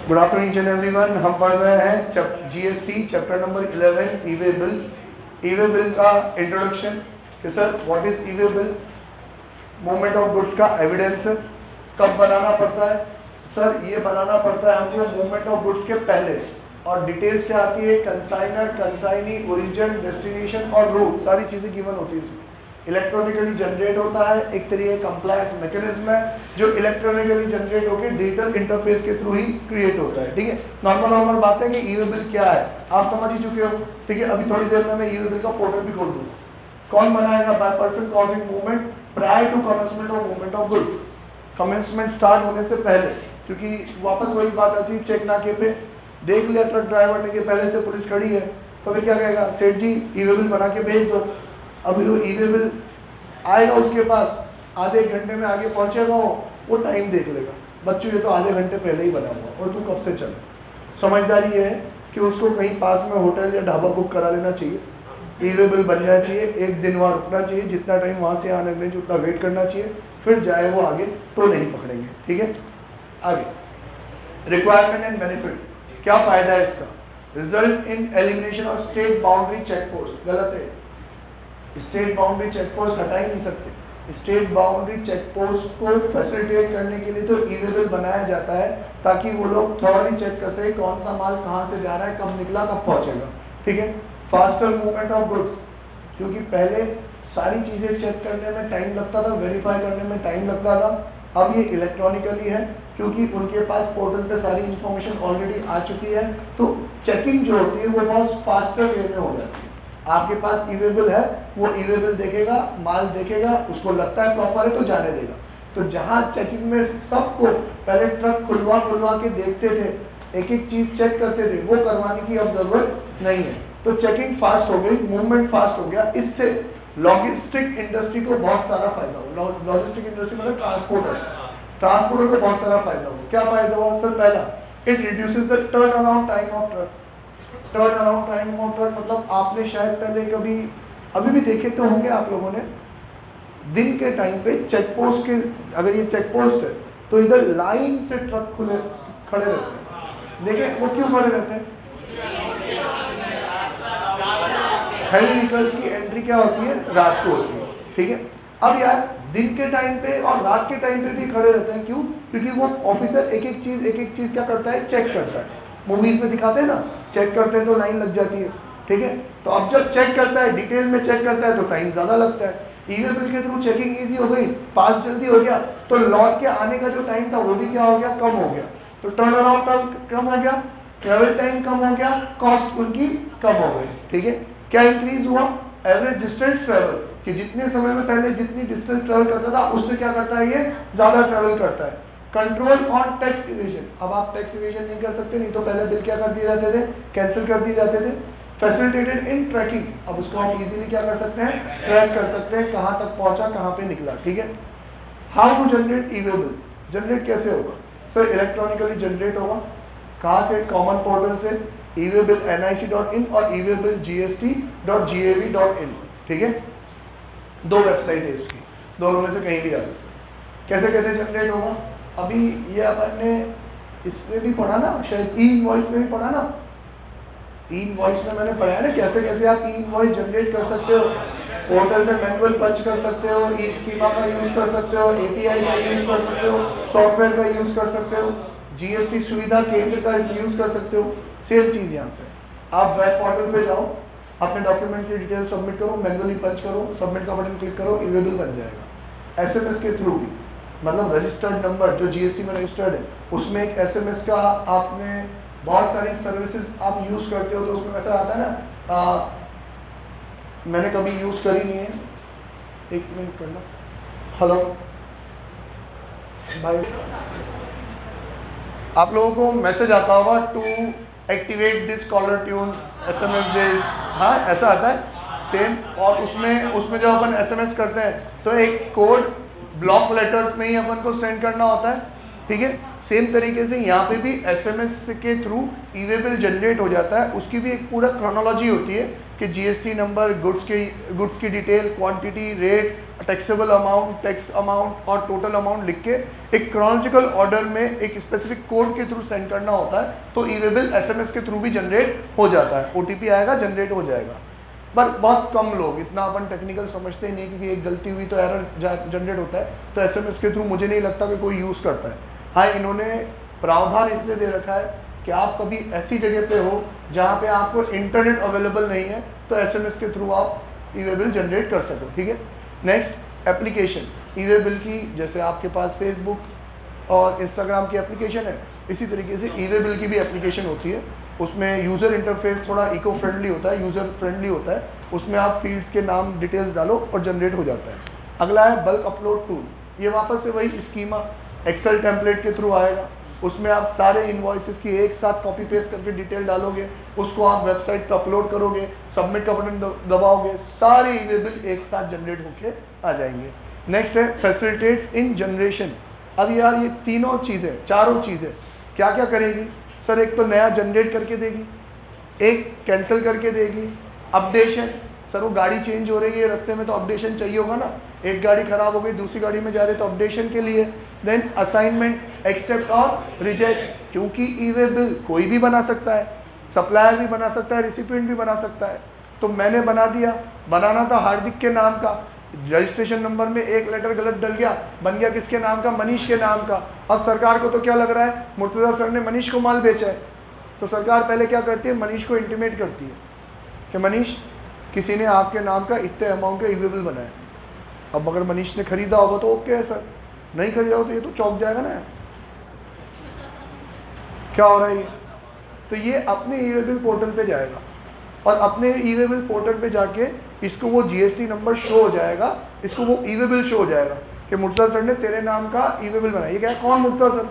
Good afternoon each and everyone. हम पढ़ रहे हैं जीएसटी चैप्टर नंबर 11 ई वे बिल। ई वे बिल का इंट्रोडक्शन कि sir what is E way bill, movement of goods का evidence, कब बनाना पड़ता है। सर ये बनाना पड़ता है हमको मूवमेंट ऑफ गुड्स के पहले, और डिटेल्स क्या आती है, कंसाइनर, कंसाइनी, ओरिजिन, डेस्टिनेशन और रूट, सारी चीज़ें गिवन होती है इसमें। इलेक्ट्रॉनिकली जनरेट होता है, एक तरीके कंप्लायंस मैकेनिज्म है जो इलेक्ट्रॉनिकली जनरेट होकर डिजिटल इंटरफेस के थ्रू ही क्रिएट होता है। ठीक है, नॉर्मल बात है कि ई वे बिल क्या है आप समझ ही चुके हो। ठीक है, अभी थोड़ी देर में मैं ई वे बिल का पोर्टल भी खोल दूंगा। कौन बनाएगा, by person causing movement prior to commencement of movement of goods, commencement start होने से पहले, क्योंकि वापस वही बात आती है, चेक नाके पे देख लिया ट्रक ड्राइवर ने कि पहले से पुलिस खड़ी है, तो फिर क्या कहेगा, सेठ जी ई वे बिल बना के भेज दो। अभी वो ई वे बिल आएगा उसके पास, आधे एक घंटे में आगे पहुंचेगा, वो टाइम देख लेगा, बच्चों ये तो आधे घंटे पहले ही बना हुआ और तू कब से चल। समझदारी ये है कि उसको कहीं पास में होटल या ढाबा बुक करा लेना चाहिए, ई वे बिल बन जाना चाहिए, एक दिन वहाँ रुकना चाहिए, जितना टाइम वहाँ से आने में उतना वेट करना चाहिए, फिर जाए वो आगे तो नहीं पकड़ेंगे। ठीक है, आगे रिक्वायरमेंट एंड बेनिफिट, क्या फ़ायदा है इसका। Result in elimination of state boundary check post, गलत है, स्टेट बाउंड्री चेक पोस्ट हटा ही नहीं सकते। स्टेट बाउंड्री चेक पोस्ट को फैसिलिटेट करने के लिए तो ई वे बिल बनाया जाता है ताकि वो लोग थॉरली चेक कर सके कौन सा माल कहाँ से जा रहा है, कब निकला, कब पहुँचेगा। ठीक है, फास्टर मूवमेंट ऑफ गुड्स, क्योंकि पहले सारी चीज़ें चेक करने में टाइम लगता था, वेरीफाई करने में टाइम लगता था, अब ये इलेक्ट्रॉनिकली है क्योंकि उनके पास पोर्टल पे सारी इंफॉर्मेशन ऑलरेडी आ चुकी है, तो चेकिंग जो होती है वो बहुत फास्टर वे में हो जाती है। आपके पास ई वे बिल है, वो ई वे बिल देखेगा, माल देखेगा, उसको लगता है प्रॉपर है तो जाने देगा। तो जहाँ चेकिंग में सबको पहले ट्रक खुलवा के देखते थे, एक एक चीज़ चेक करते थे, वो करवाने की अब ज़रूरत नहीं है। तो चेकिंग फास्ट हो गई, मूवमेंट फास्ट हो गया, इससे लॉजिस्टिक इंडस्ट्री को बहुत सारा फायदा हो। लॉजिस्टिक इंडस्ट्री मतलब ट्रांसपोर्टर को बहुत सारा फायदा हो। क्या फायदा हुआ सर, पहला it reduces the turn around time of truck. Turn around time of truck मतलब आपने शायद पहले कभी, अभी भी देखे तो होंगे आप लोगों ने, दिन के टाइम पे चेक पोस्ट के, अगर ये चेक पोस्ट है तो इधर लाइन से ट्रक खड़े रहते हैं। देखिए वो क्यों खड़े रहते हैं, हैवी व्हीकल्स की एंट्री क्या होती है, रात को होती है। ठीक है, अब यार दिन के टाइम पे और रात के टाइम पे भी खड़े रहते हैं, क्यों, क्योंकि वो ऑफिसर एक एक चीज़ क्या करता है, चेक करता है। मूवीज में दिखाते हैं ना, चेक करते हैं तो लाइन लग जाती है। ठीक है, तो अब जब चेक करता है, डिटेल में चेक करता है तो टाइम ज़्यादा लगता है। ई वे बिल के थ्रू चेकिंग ईजी हो गई, पास जल्दी हो गया, तो लौट के आने का जो टाइम था वो भी क्या हो गया, कम हो गया। तो टर्न अराउंड टाइम कम हो गया, ट्रेवल टाइम कम हो गया, कॉस्ट उनकी कम हो गई। ठीक है, क्या इंक्रीज हुआ, एवरेज डिस्टेंस ट्रेवल, कि जितने समय में पहले जितनी डिस्टेंस ट्रेवल करता था उससे क्या करता है, ये ज़्यादा ट्रेवल करता है। कंट्रोल ऑन टैक्स इवेजन, अब आप टैक्स इवेजन नहीं कर सकते, नहीं तो पहले बिल क्या कर दिए जाते थे, कैंसिल कर दिए जाते थे। फैसिलिटेटेड इन ट्रैकिंग, अब उसको आप इजीली क्या कर सकते हैं, ट्रैक कर सकते हैं, कहाँ तक पहुँचा, कहाँ पे निकला। ठीक है, how to generate e way bill, generate कैसे होगा सर, इलेक्ट्रॉनिकली जनरेट होगा। कहाँ से, कॉमन पोर्टल से, ई वे बिल nic.in और ई वे बिल gst.gav.in। ठीक है, दो वेबसाइट है इसकी, दोनों में से कहीं भी आ सकते हैं। कैसे कैसे जनरेट होगा, अभी ये अपन ने इसमें भी पढ़ा ना, शायद ई इनवॉइस में भी पढ़ा ना, ई इनवॉइस में मैंने पढ़ाया ना कैसे कैसे आप ई इनवॉइस जनरेट कर सकते हो, पोर्टल में मैनुअल पंच कर सकते हो, ई स्कीमा का यूज़ कर सकते हो, एपीआई का यूज़ कर सकते हो, सॉफ्टवेयर का यूज़ कर सकते हो, जीएसटी सुविधा केंद्र का यूज़ कर सकते हो। सेम चीज़ यहाँ पे, आप वेब पोर्टल पे जाओ, अपने डॉक्यूमेंट की डिटेल सबमिट करो, मैनुअली पंच करो, सबमिट का बटन क्लिक करो, ई वे बिल बन जाएगा। एसएमएस के थ्रू, मतलब रजिस्टर्ड नंबर जो जीएसटी में रजिस्टर्ड है, उसमें एक एसएमएस का, आपने बहुत सारी सर्विसेज आप यूज़ करते हो तो उसमें वैसा आता है ना, मैंने कभी यूज़ करी नहीं है, एक मिनट करना, हेलो भाई, आप लोगों को मैसेज आता होगा to activate this caller tune SMS this, हाँ ऐसा आता है सेम। और उसमें जब अपन एसएमएस करते हैं तो एक कोड ब्लॉक लेटर्स में ही अपन को सेंड करना होता है। ठीक है, सेम तरीके से यहाँ पे भी एसएमएस के थ्रू ई वे बिल जनरेट हो जाता है। उसकी भी एक पूरा क्रोनोलॉजी होती है कि जीएसटी नंबर, गुड्स की detail, quantity, rate, taxable amount, tax amount और टोटल अमाउंट लिख के एक क्रोनोलॉजिकल ऑर्डर में एक स्पेसिफिक कोड के थ्रू सेंड करना होता है, तो ई वे बिल एसएमएस के थ्रू भी जनरेट हो जाता है। ओटीपी आएगा, जनरेट हो जाएगा। पर बहुत कम लोग, इतना अपन टेक्निकल समझते ही नहीं, क्योंकि एक गलती हुई तो एरर जनरेट होता है, तो एसएमएस के थ्रू मुझे नहीं लगता कि कोई यूज़ करता है। हाँ, इन्होंने प्रावधान इसलिए दे रखा है कि आप कभी ऐसी जगह पे हो जहाँ पे आपको इंटरनेट अवेलेबल नहीं है, तो एसएमएस के थ्रू आप ई वे बिल जनरेट कर सको। ठीक है। नेक्स्ट, एप्लीकेशन ई वे बिल की। जैसे आपके पास फेसबुक और इंस्टाग्राम की एप्लीकेशन है, इसी तरीके से ई वे बिल की भी एप्लीकेशन होती है। उसमें यूज़र इंटरफेस थोड़ा इको फ्रेंडली होता है, यूज़र फ्रेंडली होता है। उसमें आप फील्ड्स के नाम, डिटेल्स डालो और जनरेट हो जाता है। अगला है बल्क अपलोड टूल। ये वापस से वही स्कीमा एक्सेल टेम्पलेट के थ्रू आएगा। उसमें आप सारे इनवॉइसेस की एक साथ कॉपी पेस्ट करके डिटेल डालोगे, उसको आप वेबसाइट पर अपलोड करोगे, सबमिट का बटन दबाओगे, सारे ई वे बिल एक साथ जनरेट होके आ जाएंगे। नेक्स्ट है फैसिलिटेट्स इन जनरेशन। अब यार ये तीनों चीज़ें, चारों चीज़ें क्या क्या करेगी सर? एक तो नया जनरेट करके देगी, एक कैंसिल करके देगी, अपडेशन। सर वो गाड़ी चेंज हो रही है रास्ते में तो अपडेशन चाहिए होगा ना, एक गाड़ी खराब हो गई दूसरी गाड़ी में जा रहे तो अपडेशन के लिए। देन असाइनमेंट, एक्सेप्ट और रिजेक्ट, क्योंकि ई वे बिल कोई भी बना सकता है, सप्लायर भी बना सकता है, रिसिपिएंट भी बना सकता है। तो मैंने बना दिया, बनाना था हार्दिक के नाम का, रजिस्ट्रेशन नंबर में एक लेटर गलत डल गया, बन गया किसके नाम का? मनीष के नाम का। अब सरकार को तो क्या लग रहा है, मुर्तज़ा सर ने मनीष को माल बेचा है, तो सरकार पहले क्या करती है, मनीष को इंटीमेट करती है कि मनीष, किसी ने आपके नाम का इतने अमाउंट का ई वे बिल बनाया। अब अगर मनीष ने खरीदा होगा तो ओके है सर, नहीं खरीदा हो तो ये तो चौंक जाएगा ना, क्या हो रहा है ये। तो ये अपने ई वे बिल पोर्टल पे जाएगा और अपने ई वे बिल पोर्टल पे जाके इसको वो जीएसटी नंबर शो हो जाएगा, इसको वो ई वे बिल शो हो जाएगा कि मुर्तज़ा सर ने तेरे नाम का ई वे बिल बनाया। ये क्या है, कौन मुर्तज़ा सर,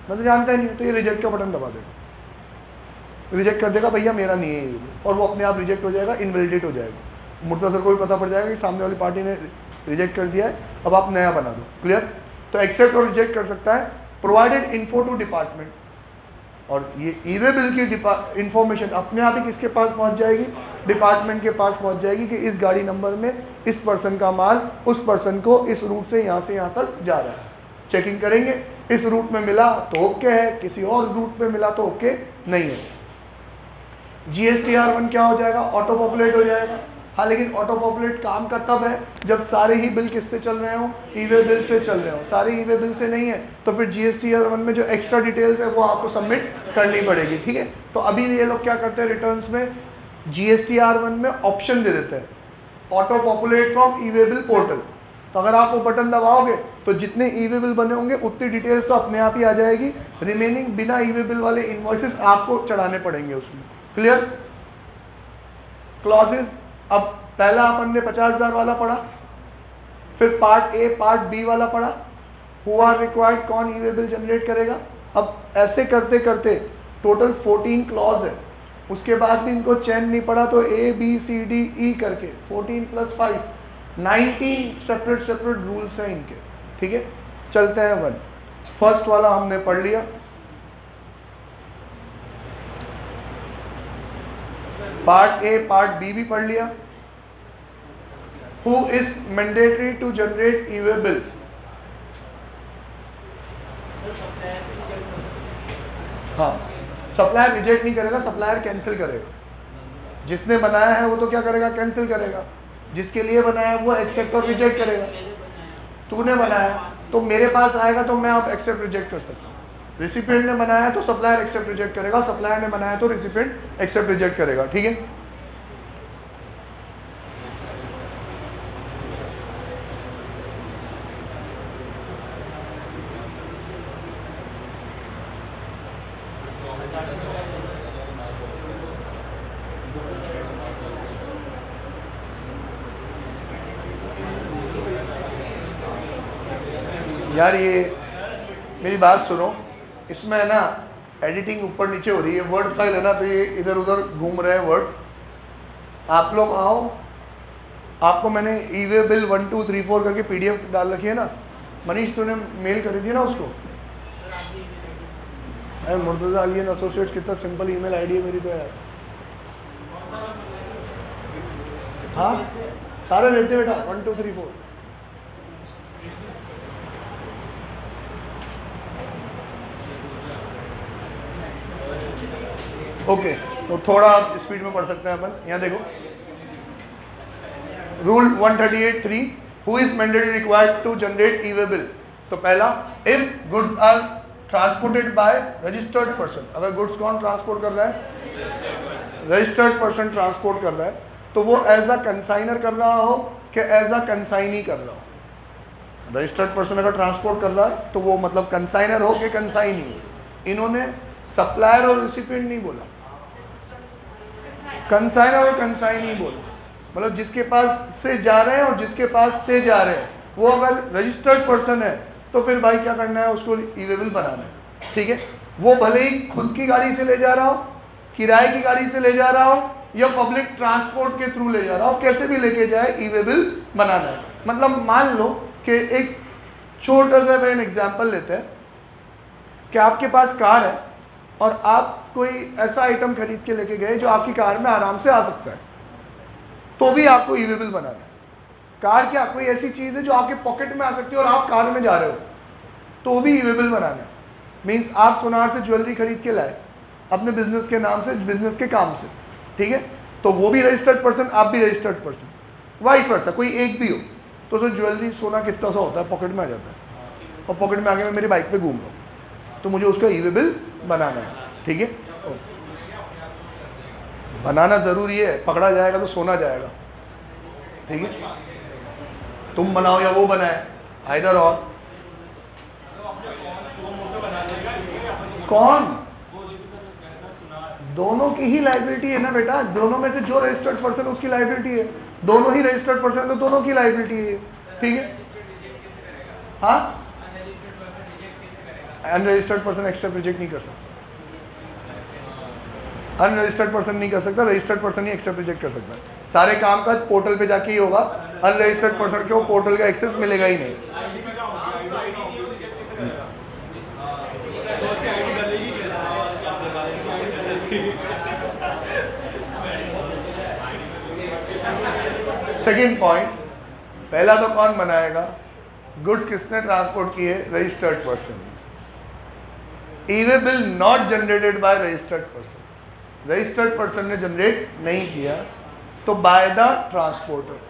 मैं तो जानता ही नहीं। तो ये रिजेक्ट का बटन दबा देगा, रिजेक्ट कर देगा, भैया मेरा नहीं है ये, और वो अपने आप रिजेक्ट हो जाएगा, इनवैलिडेट हो जाएगा। मुर्तज़ा सर को भी पता पड़ जाएगा कि सामने वाली पार्टी ने रिजेक्ट कर दिया है, अब आप नया बना दो। क्लियर। तो एक्सेप्ट और रिजेक्ट कर सकता है। प्रोवाइडेड इन्फो टू डिपार्टमेंट, और ये ई वे बिल की इंफॉर्मेशन अपने आप ही किसके पास पहुंच जाएगी, डिपार्टमेंट के पास पहुंच जाएगी कि इस गाड़ी नंबर में इस पर्सन का माल उस पर्सन को इस रूट से यहाँ से यहाँ तक जा रहा है। चेकिंग करेंगे, इस रूट में मिला तो ओके है, किसी और रूट में मिला तो ओके नहीं है। GSTR1 क्या हो जाएगा, ऑटो पॉपुलेट हो जाएगा। हाँ, लेकिन ऑटो पॉपुलेट काम का तब है जब सारे ही बिल किससे चल रहे हो, ई वे बिल से चल रहे हो। सारे ई वे बिल से नहीं है तो फिर GSTR1 में जो एक्स्ट्रा डिटेल्स है वो आपको सबमिट करनी पड़ेगी। ठीक है। तो अभी ये लोग क्या करते हैं, रिटर्न्स में GSTR1 में ऑप्शन दे देते हैं, auto populate from E way bill portal. तो अगर आप वो बटन दबाओगे तो जितने ई वे बिल बने होंगे उतनी डिटेल्स तो अपने आप ही आ जाएगी। रिमेनिंग बिना ई वे बिल वाले इनवॉइसेस आपको चढ़ाने पड़ेंगे उसमें। क्लियर। क्लॉजेज, अब पहला अपन ने 50,000 वाला पढ़ा, फिर पार्ट ए पार्ट बी वाला पढ़ा, हु आर रिक्वायर्ड, कौन ई वे बिल जनरेट करेगा। अब ऐसे करते करते टोटल 14 क्लॉज है, उसके बाद भी इनको चैन नहीं पड़ा तो A B C D E करके 14 + 5 19 सेपरेट रूल्स हैं इनके। ठीक है। चलते हैं 1, फर्स्ट वाला हमने पढ़ लिया, पार्ट ए पार्ट बी भी पढ़ लिया। Who is mandatory to generate e way bill, हाँ, सप्लायर रिजेक्ट नहीं करेगा, सप्लायर कैंसिल करेगा। जिसने बनाया है वो तो क्या करेगा, कैंसिल करेगा। जिसके लिए बनाया है वो एक्सेप्ट और रिजेक्ट करेगा। तूने बनाया तो मेरे पास आएगा तो मैं आप एक्सेप्ट रिजेक्ट कर सकता हूँ। रिसिपिएंट ने बनाया है तो सप्लायर एक्सेप्ट रिजेक्ट करेगा, सप्लायर ने बनाया तो रिसिपिएंट एक्सेप्ट रिजेक्ट करेगा। ठीक है। यार ये मेरी बात सुनो, इसमें है ना एडिटिंग ऊपर नीचे हो रही है, वर्ड फाइल है ना, तो ये इधर उधर घूम रहे हैं वर्ड्स। आप लोग आओ, आपको मैंने ई वे बिल 1 2 3 4 करके PDF डाल रखी है ना। मनीष तूने मेल करी थी ना उसको। अरे मुर्तज़ा अली एंड एसोसिएट्स, कितना सिंपल ईमेल आईडी है मेरी तो यार। हाँ सारे लेते बेटा 1 2 3 4। ओके तो थोड़ा स्पीड में पढ़ सकते हैं अपन। यहाँ देखो rule 138(3) who is mandatory required to generate e way bill. तो पहला, if goods are transported by registered person. अगर गुड्स कौन ट्रांसपोर्ट कर रहा है? रजिस्टर्ड पर्सन ट्रांसपोर्ट कर रहा है, तो वो एज अ कंसाइनर कर रहा हो कि एज अ कंसाइनी कर रहा हो। रजिस्टर्ड पर्सन अगर ट्रांसपोर्ट कर रहा है तो वो मतलब कंसाइनर हो कि कंसाइनी हो। इन्होंने सप्लायर और रिसिपिएंट नहीं बोला, कंसाइनर और कंसाइनी बोला। मतलब जिसके पास से जा रहे हैं और जिसके पास से जा रहे हैं, वो अगर रजिस्टर्ड पर्सन है तो फिर भाई क्या करना है, उसको ई वे बिल बनाना है। ठीक है, वो भले ही खुद की गाड़ी से ले जा रहा हो, किराए की गाड़ी से ले जा रहा हो, या पब्लिक ट्रांसपोर्ट के थ्रू ले जा रहा हो, कैसे भी लेके जाए ई वे बिल बनाना है। मतलब मान लो कि एक छोटा सा मैं एग्जाम्पल लेते हैं कि आपके पास कार है और आप कोई ऐसा आइटम खरीद के लेके गए जो आपकी कार में आराम से आ सकता है, तो भी आपको ई वे बिल बनाना है। कार क्या, कोई ऐसी चीज़ है जो आपके पॉकेट में आ सकती है और आप कार में जा रहे हो, तो भी ई वे बिल बनाना है। मीन्स आप सोनार से ज्वेलरी खरीद के लाए अपने बिजनेस के नाम से, बिजनेस के काम से, ठीक है, तो वो भी रजिस्टर्ड पर्सन, आप भी रजिस्टर्ड पर्सन। वाइस वर्सा, कोई एक भी हो तो सो ज्वेलरी सोना कितना सा होता है, पॉकेट में आ जाता है, और पॉकेट में आके मैं मेरी बाइक पे घूम रहा हूँ, तो मुझे उसका ई वे बिल बनाना है। ठीक है, बनाना ज़रूरी है, पकड़ा जाएगा तो सोना जाएगा। ठीक है, तुम बनाओ या वो बनाए, आइदर और। कौन? दोनों की ही लाइबिलिटी है ना बेटा, दोनों में से जो रजिस्टर्ड पर्सन उसकी लाइबिलिटी है, दोनों ही रजिस्टर्ड पर्सन तो दोनों की लाइबिलिटी है। ठीक है, हाँ, अनरजिस्टर्ड पर्सन एक्सेप्ट रिजेक्ट नहीं कर सकता, अनरजिस्टर्ड पर्सन नहीं कर सकता, रजिस्टर्ड पर्सन ही एक्सेप्ट रिजेक्ट कर सकता है। सारे काम का पोर्टल पे जाके ही होगा, अनरजिस्टर्ड पर्सन को पोर्टल का एक्सेस मिलेगा ही नहीं। सेकेंड पॉइंट, पहला तो कौन बनाएगा, गुड्स किसने ट्रांसपोर्ट किए, registered person. E way bill not generated by registered person, registered person ने जनरेट नहीं किया, तो बाय द ट्रांसपोर्टर।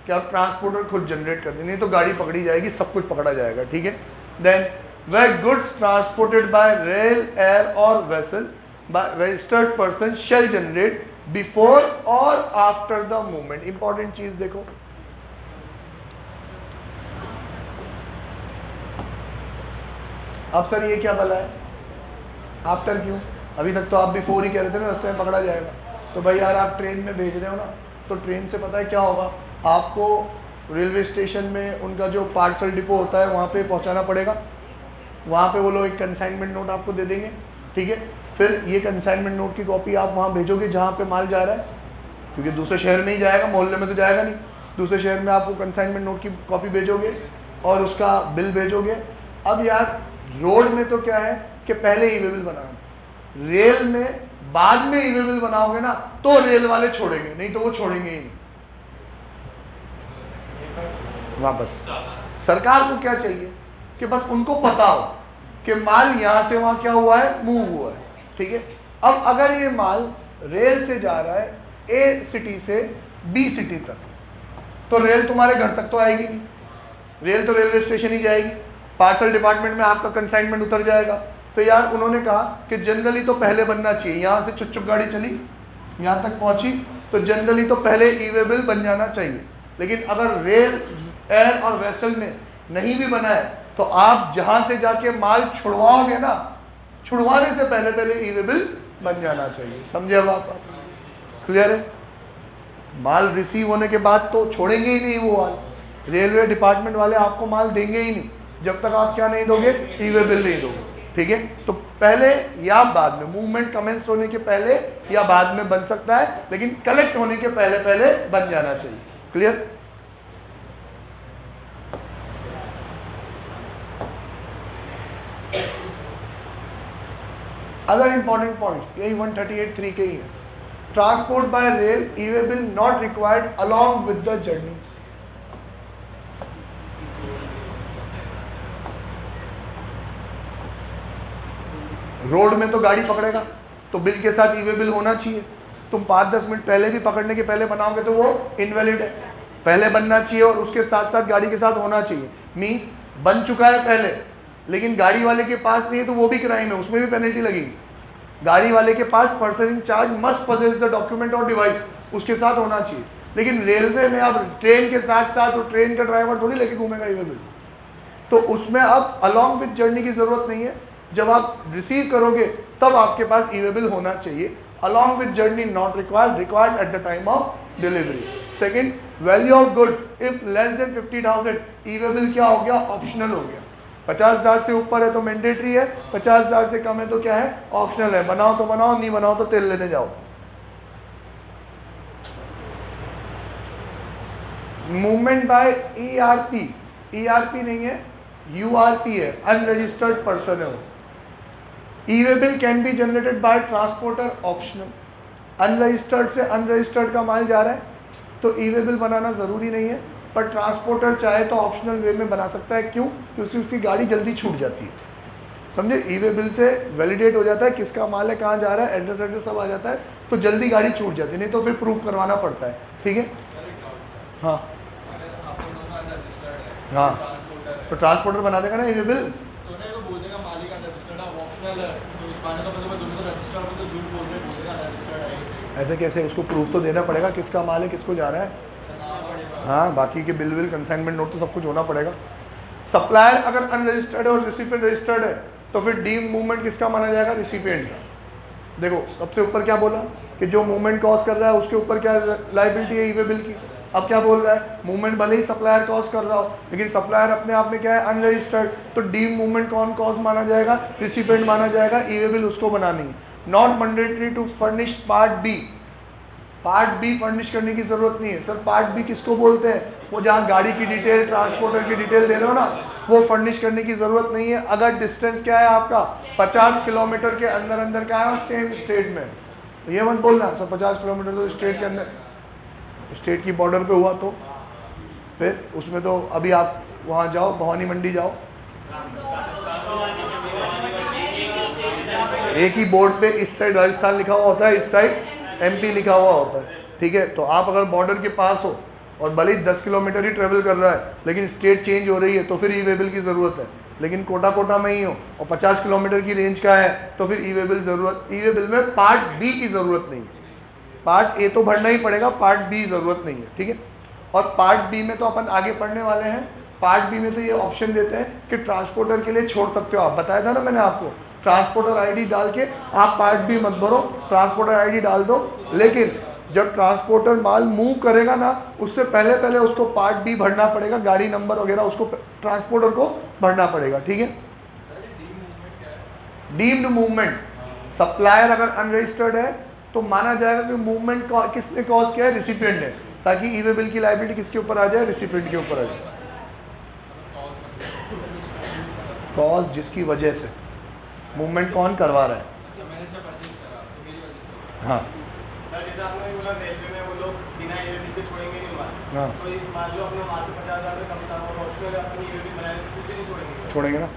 क्या ट्रांसपोर्टर खुद जनरेट कर दे, नहीं तो गाड़ी पकड़ी जाएगी, सब कुछ पकड़ा जाएगा। ठीक है, देन वह goods transported by rail, air और vessel by registered person shall generate before और आफ्टर द मूवमेंट। इंपॉर्टेंट चीज देखो, अब सर ये क्या भला है, आफ्टर क्यों? अभी तक तो आप बिफोर ही कह रहे थे ना, रास्ते में पकड़ा जाएगा। तो भाई यार आप ट्रेन में भेज रहे हो ना, तो ट्रेन से पता है क्या होगा, आपको रेलवे स्टेशन में उनका जो पार्सल डिपो होता है वहाँ पे पहुँचाना पड़ेगा। वहाँ पे वो लोग एक कंसाइनमेंट नोट आपको दे देंगे। ठीक है, फिर ये कंसाइनमेंट नोट की कॉपी आप वहाँ भेजोगे जहाँ पे माल जा रहा है, क्योंकि दूसरे शहर में ही जाएगा, मोहल्ले में तो जाएगा नहीं। दूसरे शहर में आप वो कंसाइनमेंट नोट की कॉपी भेजोगे और उसका बिल भेजोगे। अब यार रोड में तो क्या है कि पहले ई वे बिल बनाना, रेल में बाद में ई वे बिल बनाओगे ना तो रेल वाले छोड़ेंगे, नहीं तो वो छोड़ेंगे ही नहीं। वापस सरकार को क्या चाहिए कि बस उनको पता हो कि माल यहां से वहां क्या हुआ है, मूव हुआ है। ठीक है, अब अगर ये माल रेल से जा रहा है ए सिटी से बी सिटी तक, तो रेल तुम्हारे घर तक तो आएगी नहीं, रेल तो रेलवे स्टेशन ही जाएगी, पार्सल डिपार्टमेंट में आपका कंसाइनमेंट उतर जाएगा। तो यार उन्होंने कहा कि जनरली तो पहले बनना चाहिए, यहाँ से चुप चुप गाड़ी चली यहाँ तक पहुँची तो जनरली तो पहले ई वे बिल बन जाना चाहिए। लेकिन अगर रेल, एयर और वेसल में नहीं भी बना है तो आप जहाँ से जाके माल छुड़वाओगे ना, छुड़वाने से पहले पहले ई वे बिल बन जाना चाहिए। समझे अब आप? क्लियर है? माल रिसीव होने के बाद तो छोड़ेंगे ही नहीं वो माल, रेलवे डिपार्टमेंट वाले आपको माल देंगे ही नहीं जब तक आप क्या नहीं दोगे, ई वे बिल नहीं दोगे। ठीक है, तो पहले या बाद में, मूवमेंट कमेंस होने के पहले या बाद में बन सकता है, लेकिन कलेक्ट होने के पहले पहले बन जाना चाहिए। क्लियर? अदर इंपॉर्टेंट पॉइंट्स यही 138(3) के ही है। Transport bye rail e-way bill not required along with the journey. Road में तो गाड़ी पकड़ेगा तो बिल के साथ ई-वे बिल होना चाहिए। तुम 5-10 मिनट पहले भी पकड़ने के पहले बनाओगे तो वो इनवैलिड है। पहले बनना चाहिए और उसके साथ साथ गाड़ी के साथ होना चाहिए। मीन्स बन चुका है पहले लेकिन गाड़ी वाले के पास नहीं है तो वो भी क्राइम है, उसमें भी पेनल्टी लगेगी। गाड़ी वाले के पास person in charge must possess the document और डिवाइस, उसके साथ होना चाहिए। लेकिन रेलवे में अब ट्रेन के साथ साथ वो ट्रेन का ड्राइवर थोड़ी लेके घूमेगा ई-वे बिल, तो उसमें अब अलॉन्ग विद जर्नी की जरूरत नहीं है। जब आप रिसीव करोगे तब आपके पास ई-वे बिल होना चाहिए। Along with journey not required at the time of delivery. Second, value of goods if less than 50,000 e-way bill क्या हो गया, ऑप्शनल हो गया। 50,000 से ऊपर है तो मैंडेटरी है, 50,000 से कम है तो क्या है, ऑप्शनल है। बनाओ तो बनाओ, नहीं बनाओ तो तेल लेने जाओ। मूवमेंट बाय ERP, ERP नहीं है URP है, अनरजिस्टर्ड पर्सन है वो। E-way bill can be generated by transporter, optional. Unregistered से अनरजिस्टर्ड का माल जा रहा है तो ई-वे बिल बनाना ज़रूरी नहीं है, पर ट्रांसपोर्टर चाहे तो ऑप्शनल वे में बना सकता है। क्यों? क्योंकि उसकी गाड़ी जल्दी छूट जाती है, समझे। ई-वे बिल से वैलिडेट हो जाता है किसका माल है, कहाँ जा रहा है, एड्रेस सब आ जाता है, तो जल्दी गाड़ी छूट जाती है, नहीं तो फिर प्रूफ करवाना पड़ता है। ठीक है, हाँ हाँ, तो ट्रांसपोर्टर बना देगा ना ई-वे बिल। ऐसे कैसे, उसको प्रूफ तो देना पड़ेगा किसका माल है, किसको जा रहा है। हाँ, बाकी के बिल कंसाइनमेंट नोट तो सब कुछ होना पड़ेगा। सप्लायर अगर अनरजिस्टर्ड है और रिसिपिएंट रजिस्टर्ड है तो फिर डीम मूवमेंट किसका माना जाएगा, रिसिपिएंट का। देखो सबसे ऊपर क्या बोला कि जो मूवमेंट कॉज कर रहा है उसके ऊपर क्या लाइबिलिटी है ई-वे बिल की। अब क्या बोल रहा है, मूवमेंट भले ही सप्लायर कॉज कर रहा हो लेकिन सप्लायर अपने आप में क्या है, अनरजिस्टर्ड, तो डीम मूवमेंट कौन कॉज माना जाएगा, रिसिपिएंट माना जाएगा। ई-वे बिल उसको बनानी है। Not mandatory to furnish part B, part B furnish करने की जरूरत नहीं है। सर पार्ट बी किसको बोलते हैं, वो जहाँ गाड़ी की डिटेल, ट्रांसपोर्टर की डिटेल दे रहे हो ना, वो फर्निश करने की जरूरत नहीं है। अगर डिस्टेंस क्या है आपका 50 किलोमीटर के अंदर अंदर का है और सेम स्टेट में, तो ये मत बोलना सर 50 किलोमीटर तो स्टेट के अंदर, स्टेट की बॉर्डर पे हुआ तो फिर उसमें तो अभी आप वहाँ जाओ, भवानी मंडी जाओ, एक ही बोर्ड पे इस साइड राजस्थान लिखा हुआ होता है, इस साइड MP लिखा हुआ होता है। ठीक है, तो आप अगर बॉर्डर के पास हो और भले ही 10 किलोमीटर ही ट्रेवल कर रहा है लेकिन स्टेट चेंज हो रही है तो फिर ई-वे बिल की ज़रूरत है। लेकिन कोटा कोटा में ही हो और 50 किलोमीटर की रेंज का है तो फिर ई-वे बिल ज़रूरत, ई-वे बिल में पार्ट बी की ज़रूरत नहीं है। पार्ट ए तो भरना ही पड़ेगा, पार्ट बी ज़रूरत नहीं है। ठीक है, और पार्ट बी में तो अपन आगे पढ़ने वाले हैं। पार्ट बी में तो ये ऑप्शन देते हैं कि ट्रांसपोर्टर के लिए छोड़ सकते हो आप, बताया था ना मैंने आपको, ट्रांसपोर्टर आईडी डाल के आप पार्ट बी मत भरो, ट्रांसपोर्टर आईडी डाल दो। लेकिन जब ट्रांसपोर्टर माल मूव करेगा ना उससे पहले पहले उसको पार्ट बी भरना पड़ेगा, गाड़ी नंबर वगैरह उसको ट्रांसपोर्टर को भरना पड़ेगा। ठीक है, डीम्ड मूवमेंट, सप्लायर अगर अनरजिस्टर्ड है तो माना जाएगा कि मूवमेंट किसने कॉज किया है, रिसिपिएंट ने, ताकि ई-वे बिल की लायबिलिटी किसके ऊपर आ जाए, रिसिपिएंट के ऊपर आ जाए। कॉज जिसकी वजह से मूवमेंट कौन करवा रहा है। हाँ सर जैसे आपने बोला रेलवे में वो लोग बिना ई-वे बिल के छोड़ेंगे नहीं माल, हाँ, तो मान लो अपने माल 50,000 से कम था और ऑप्शनल अपनी ई-वे बिल बनाए तो भी नहीं छोड़ेंगे, छोड़ेंगे ना।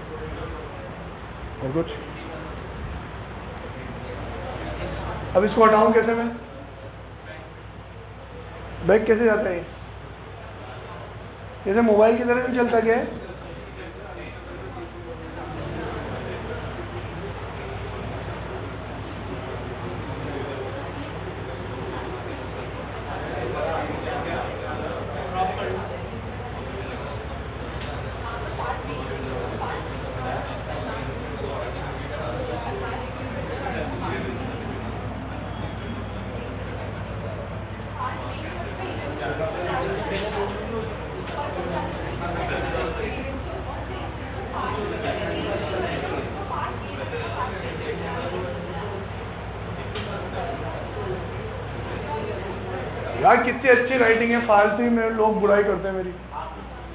और कुछ, अब इसको हटाऊं कैसे मैं, बैग कैसे जाता है, जैसे मोबाइल की तरह नहीं चलता क्या है। यार कितनी अच्छी राइटिंग है, फालतू ही में लोग बुराई करते हैं मेरी।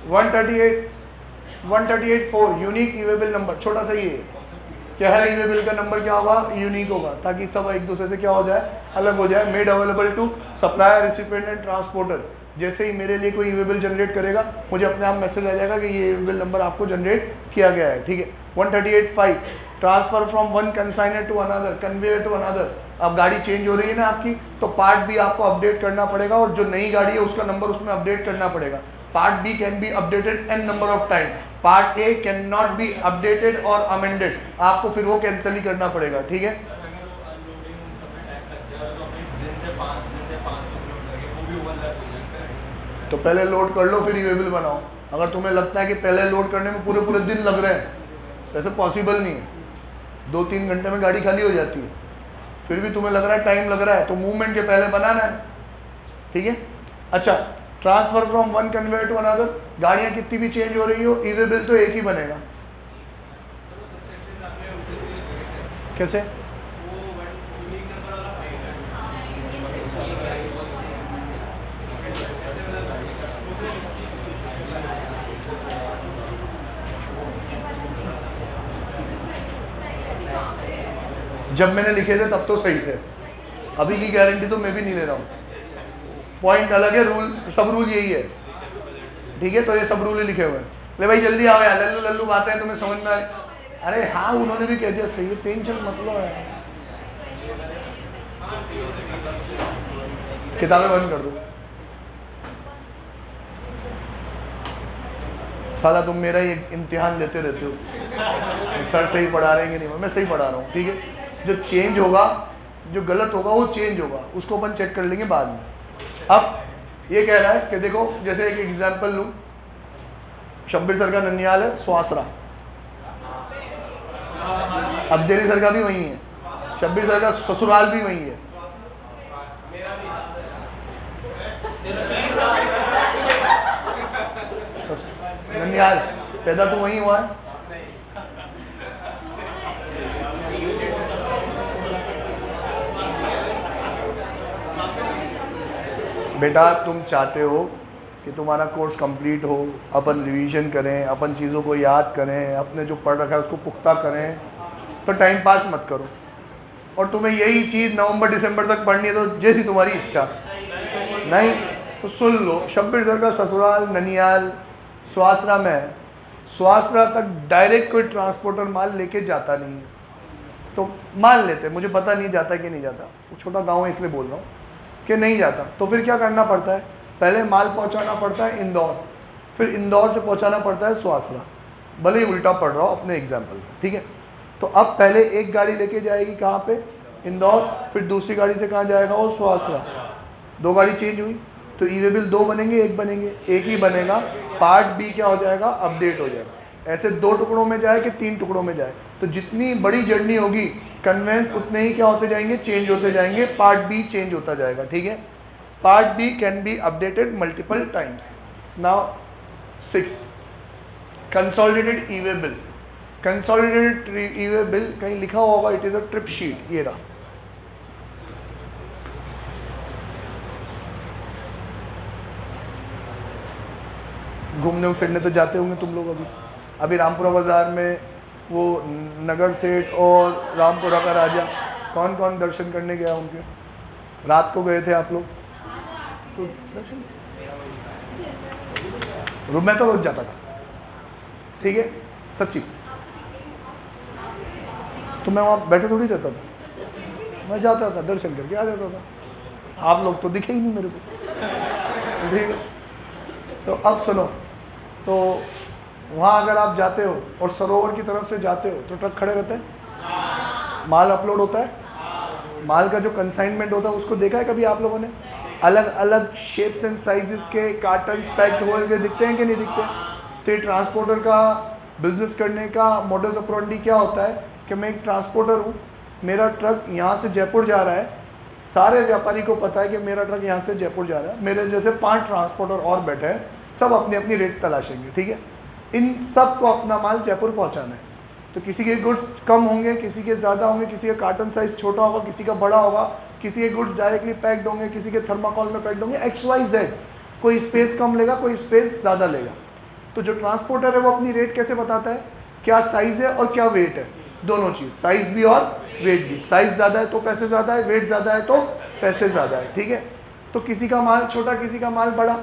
138 4 यूनिक ई-वे बिल नंबर, छोटा सा ही है, क्या है, ई वे बिल का नंबर क्या होगा, यूनिक होगा, ताकि सब एक दूसरे से क्या हो जाए, अलग हो जाए। Made available to supplier, recipient and transporter. जैसे ही मेरे लिए कोई ई वे बिल जनरेट करेगा, मुझे अपने आप मैसेज आ जाएगा कि ये ई वे बिल नंबर आपको जनरेट किया गया है, ठीक है। 138.5 transfer from one consignor to another, conveyor to another. अब गाड़ी चेंज हो रही है ना आपकी, तो पार्ट भी आपको अपडेट करना पड़ेगा, और जो नई गाड़ी है उसका नंबर उसमें अपडेट करना पड़ेगा। Part B can be updated n number of time, part A can not be updated और अमेंडेड, आपको फिर वो कैंसिल ही करना पड़ेगा, ठीक है। तो पहले लोड कर लो फिर ई वे बिल बनाओ। अगर तुम्हें लगता है कि पहले लोड करने में पूरे पूरे दिन लग रहे हैं, वैसे पॉसिबल नहीं है, 2-3 घंटे में गाड़ी खाली हो जाती है, फिर भी तुम्हें लग रहा है टाइम लग रहा है, तो मूवमेंट के पहले बनाना है, ठीक है। अच्छा, transfer from one conveyor to another, गाड़ियाँ कितनी भी चेंज हो रही हो, ई वे बिल तो एक ही बनेगा। कैसे? जब मैंने लिखे थे तब तो सही थे, अभी की गारंटी तो मैं भी नहीं ले रहा हूँ। पॉइंट अलग है, रूल, सब रूल यही है, ठीक है। तो ये सब रूल ही लिखे हुए हैं। ले भाई जल्दी आओ यार, लल्लू लल्लू बातें हैं, तुम्हें समझ में आए? अरे हाँ, उन्होंने भी कह दिया सही है, टेंशन मत लो यार। किताबें बंद कर दो साला, तुम मेरा ही इम्तिहान लेते रहते हो, सर सही पढ़ा रहे हैं कि नहीं। मैं सही पढ़ा रहा हूँ, ठीक है। जो चेंज होगा, जो गलत होगा वो चेंज होगा, उसको अपन चेक कर लेंगे बाद में। अब ये कह रहा है कि देखो, जैसे एक एग्जांपल लूँ, शब्बीर सर का ननियाल है सुहासरा, अब्देली सर का भी वही है, शब्बीर सर का ससुराल भी वही है। ननियाल पैदा तो वही हुआ है। बेटा तुम चाहते हो कि तुम्हारा कोर्स कंप्लीट हो, अपन रिवीजन करें, अपन चीज़ों को याद करें, अपने जो पढ़ रखा है उसको पुख्ता करें, तो टाइम पास मत करो। और तुम्हें यही चीज़ नवंबर दिसंबर तक पढ़नी है तो जैसी तुम्हारी इच्छा, नहीं तो सुन लो, शब्बीर सर का ससुराल ननियाल सुहासरा में है, सुहासरा तक डायरेक्ट कोई ट्रांसपोर्टर माल लेके जाता नहीं है। तो मान लेते, मुझे पता नहीं जाता कि नहीं जाता, वो छोटा गाँव है इसलिए बोल रहा हूँ कि नहीं जाता, तो फिर क्या करना पड़ता है, पहले माल पहुंचाना पड़ता है इंदौर, फिर इंदौर से पहुंचाना पड़ता है सुहासरा, भले ही उल्टा पढ़ रहा हूँ अपने एग्जाम्पल में, ठीक है। तो अब पहले एक गाड़ी लेके जाएगी कहाँ पे, इंदौर, फिर दूसरी गाड़ी से कहाँ जाएगा वो सुहासरा, 2 गाड़ी चेंज हुई, तो ई वे बिल 2 बनेंगे, 1 बनेंगे, एक ही बनेगा। पार्ट बी क्या हो जाएगा, अपडेट हो जाएगा। ऐसे 2 टुकड़ों में जाए कि 3 टुकड़ों में जाए, तो जितनी बड़ी जर्नी होगी कन्वेंस उतने ही क्या होते जाएंगे, चेंज होते जाएंगे, पार्ट बी चेंज होता जाएगा, ठीक है। Part B can be updated multiple times. Now 6 consolidated e way bill. Consolidated e way bill कहीं लिखा होगा, it is a trip sheet, ये रहा। घूमने फिरने तो जाते होंगे तुम लोग। अभी रामपुरा बाजार में वो नगर सेठ और रामपुरा का राजा, कौन कौन दर्शन करने गया उनके? रात को गए थे आप लोग तो दर्शन, मैं तो रोज जाता था, ठीक है, सच्ची। तो मैं वहाँ बैठे थोड़ी रहता था, मैं जाता था, दर्शन करके आ जाता था। आप लोग तो दिखे ही नहीं मेरे को, ठीक है। तो अब सुनो, तो वहाँ अगर आप जाते हो और सरोवर की तरफ से जाते हो तो ट्रक खड़े रहते हैं, माल अपलोड होता है, माल का जो कंसाइनमेंट होता है उसको देखा है कभी आप लोगों ने? अलग अलग शेप्स एंड साइजेस के कार्टन्स पैक्ड हुए दिखते हैं कि नहीं दिखते? तो ये ट्रांसपोर्टर का बिजनेस करने का मॉडस ऑपरेंडी क्या होता है कि मैं एक ट्रांसपोर्टर हूँ, मेरा ट्रक यहाँ से जयपुर जा रहा है, सारे व्यापारी को पता है कि मेरा ट्रक यहाँ से जयपुर जा रहा है, मेरे जैसे 5 ट्रांसपोर्टर और बैठे हैं, सब अपनी अपनी रेट तलाशेंगे, ठीक है। इन सब को अपना माल जयपुर पहुँचाना है, तो किसी के गुड्स कम होंगे, किसी के ज़्यादा होंगे, किसी का कार्टन साइज़ छोटा होगा, किसी का बड़ा होगा, किसी के गुड्स डायरेक्टली पैक्ड होंगे, किसी के थर्माकोल में पैक्ड होंगे, XYZ। कोई स्पेस कम लेगा, कोई स्पेस ज़्यादा लेगा। तो जो ट्रांसपोर्टर है वो अपनी रेट कैसे बताता है, क्या साइज़ है और क्या वेट है, दोनों चीज़, साइज भी और वेट भी। साइज ज़्यादा है तो पैसे ज़्यादा है, वेट ज़्यादा है तो पैसे ज़्यादा है, ठीक है। तो किसी का माल छोटा, किसी का माल बड़ा।